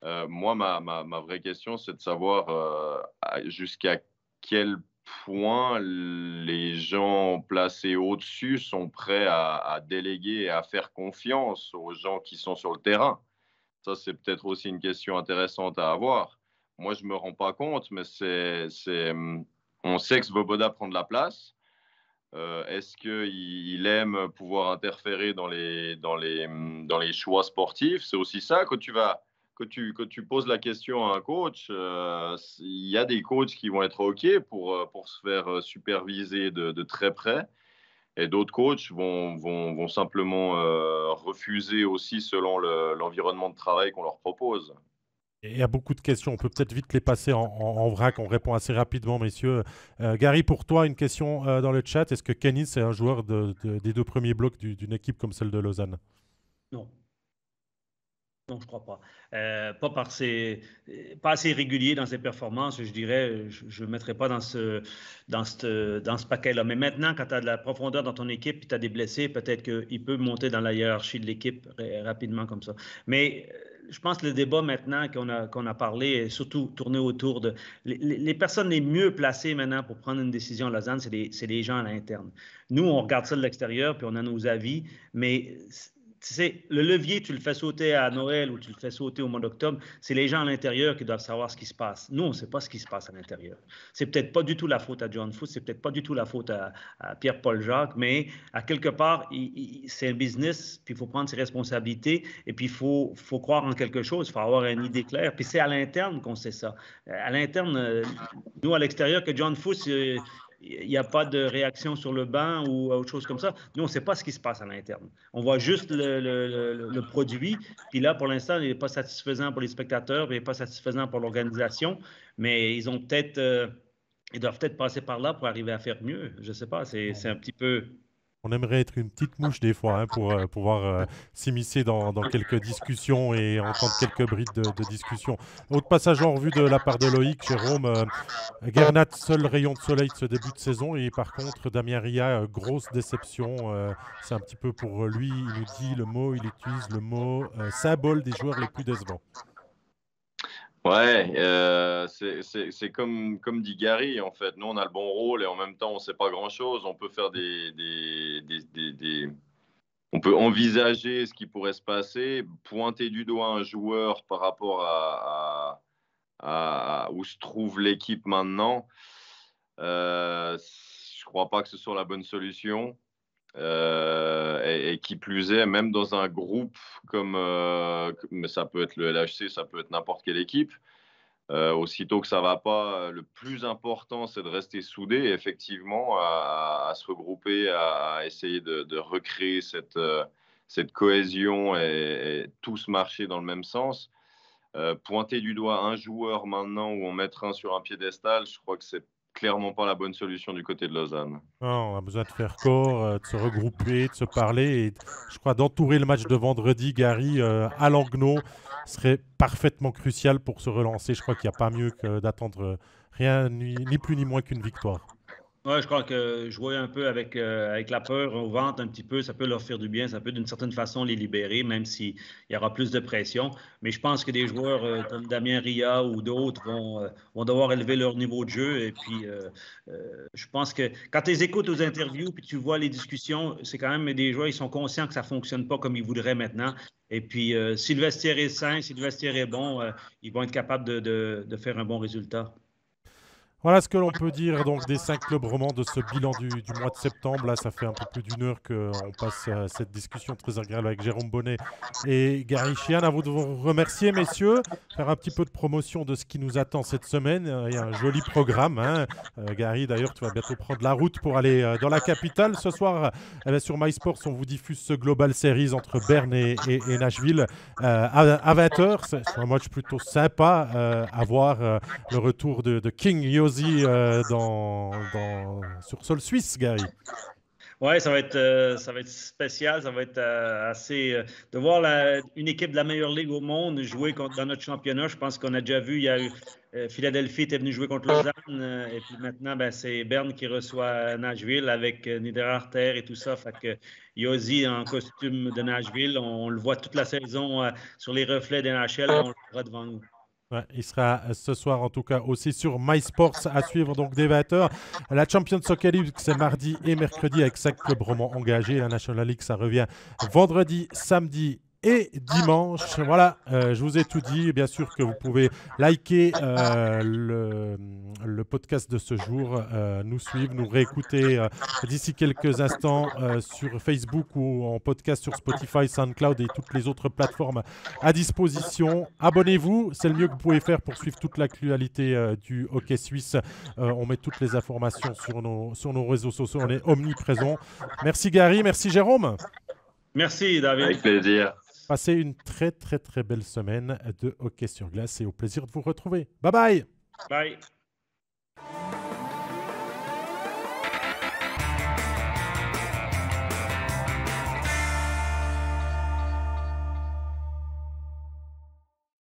Moi, ma vraie question, c'est de savoir jusqu'à quel point les gens placés au-dessus sont prêts à déléguer et à faire confiance aux gens qui sont sur le terrain. Ça, c'est peut-être aussi une question intéressante à avoir. Moi, je ne me rends pas compte, mais on sait que Svoboda prend de la place. Est-ce qu'il aime pouvoir interférer dans les choix sportifs? C'est aussi ça que tu poses la question à un coach. Il y a des coachs qui vont être OK pour se faire superviser de très près. Et d'autres coachs vont simplement refuser aussi selon l'environnement de travail qu'on leur propose. Il y a beaucoup de questions. On peut peut-être vite les passer en vrac. On répond assez rapidement, messieurs. Gary, pour toi, une question dans le chat. Est-ce que Kenny, c'est un joueur des deux premiers blocs d'une équipe comme celle de Lausanne? Non. Non, je ne crois pas. Pas assez régulier dans ses performances, je dirais. Je ne le mettrais pas dans ce paquet-là. Mais maintenant, quand tu as de la profondeur dans ton équipe et tu as des blessés, peut-être qu'il peut monter dans la hiérarchie de l'équipe rapidement comme ça. Mais je pense que le débat maintenant qu'on a parlé est surtout tourné autour de... Les personnes les mieux placées maintenant pour prendre une décision à Lausanne, c'est les gens à l'interne. Nous, on regarde ça de l'extérieur, puis on a nos avis, mais... Tu sais, le levier, tu le fais sauter à Noël ou tu le fais sauter au mois d'octobre, c'est les gens à l'intérieur qui doivent savoir ce qui se passe. Nous, on ne sait pas ce qui se passe à l'intérieur. C'est peut-être pas du tout la faute à John Foust, c'est peut-être pas du tout la faute à Pierre-Paul Jacques, mais à quelque part, c'est un business, puis il faut prendre ses responsabilités, et puis il faut croire en quelque chose, il faut avoir une idée claire. Puis c'est à l'interne qu'on sait ça. À l'interne, nous, à l'extérieur, que John Foust... il n'y a pas de réaction sur le banc ou autre chose comme ça. Nous, on ne sait pas ce qui se passe à l'interne. On voit juste le produit. Puis là, pour l'instant, il n'est pas satisfaisant pour les spectateurs, il n'est pas satisfaisant pour l'organisation. Mais ils doivent peut-être passer par là pour arriver à faire mieux. Je ne sais pas. C'est un petit peu... On aimerait être une petite mouche des fois pour pouvoir s'immiscer dans quelques discussions et entendre quelques brides de discussion. Autre passage en revue de la part de Loïc, Jérôme. Gernat, seul rayon de soleil de ce début de saison. Et par contre, Damien Ria, grosse déception. C'est un petit peu pour lui, il nous dit il utilise le mot symbole des joueurs les plus décevants. Ouais, c'est comme dit Gary, en fait. Nous, on a le bon rôle et en même temps, on ne sait pas grand-chose. On peut faire on peut envisager ce qui pourrait se passer, pointer du doigt un joueur par rapport à où se trouve l'équipe maintenant. Je ne crois pas que ce soit la bonne solution. Et qui plus est, même dans un groupe mais ça peut être le LHC, ça peut être n'importe quelle équipe, aussitôt que ça va pas, le plus important, c'est de rester soudé, effectivement, à se regrouper, à essayer de recréer cette cohésion et tous marcher dans le même sens. Pointer du doigt un joueur maintenant ou en mettre un sur un piédestal, je crois que c'est clairement pas la bonne solution du côté de Lausanne. Non, on a besoin de faire corps, de se regrouper, de se parler et je crois d'entourer le match de vendredi, Gary, à Langnau serait parfaitement crucial pour se relancer. Je crois qu'il n'y a pas mieux que d'attendre rien, ni plus ni moins qu'une victoire. Ouais, je crois que jouer un peu avec la peur au ventre un petit peu, ça peut leur faire du bien, ça peut d'une certaine façon les libérer, même s'il y aura plus de pression. Mais je pense que des joueurs comme Damien Ria ou d'autres vont devoir élever leur niveau de jeu. Et puis, je pense que quand tu les écoutes aux interviews puis tu vois les discussions, c'est quand même des joueurs, ils sont conscients que ça ne fonctionne pas comme ils voudraient maintenant. Et puis, si le vestiaire est sain, si le vestiaire est bon, ils vont être capables de faire un bon résultat. Voilà ce que l'on peut dire donc des 5 clubs romans de ce bilan du mois de septembre. Là, ça fait un peu plus d'une heure qu'on passe cette discussion très agréable avec Jérôme Bonnet et Gary Sheehan. À vous de vous remercier, messieurs. Faire un petit peu de promotion de ce qui nous attend cette semaine. Il y a un joli programme. Hein. Gary, d'ailleurs, tu vas bientôt prendre la route pour aller dans la capitale. Ce soir, sur MySports, on vous diffuse ce Global Series entre Berne et Nashville à 20h. C'est un match plutôt sympa à voir. Le retour de King Yosi sur sol suisse, Gary. Oui, ça va être spécial. Ça va être assez. De voir une équipe de la meilleure ligue au monde jouer dans notre championnat. Je pense qu'on a déjà vu, il y a eu Philadelphie était venu jouer contre Lausanne. Et puis maintenant, ben, c'est Berne qui reçoit Nashville avec Niederreiter et tout ça. Fait que Yosi en costume de Nashville, on le voit toute la saison sur les reflets des NHL. On le voit devant nous. Ouais, il sera ce soir en tout cas aussi sur MySports à suivre donc dès 20h. La Champions Soccer League, c'est mardi et mercredi avec 5 clubs romans engagés. La National League, ça revient vendredi, samedi et dimanche. Voilà, je vous ai tout dit. Bien sûr que vous pouvez liker le podcast de ce jour, nous suivre, nous réécouter d'ici quelques instants sur Facebook ou en podcast sur Spotify, SoundCloud et toutes les autres plateformes à disposition. Abonnez-vous, c'est le mieux que vous pouvez faire pour suivre toute l'actualité du hockey suisse. On met toutes les informations sur nos réseaux sociaux, on est omniprésent. Merci Gary, merci Jérôme. Merci David. Avec plaisir. Passez une très très très belle semaine de hockey sur glace et au plaisir de vous retrouver. Bye bye. Bye.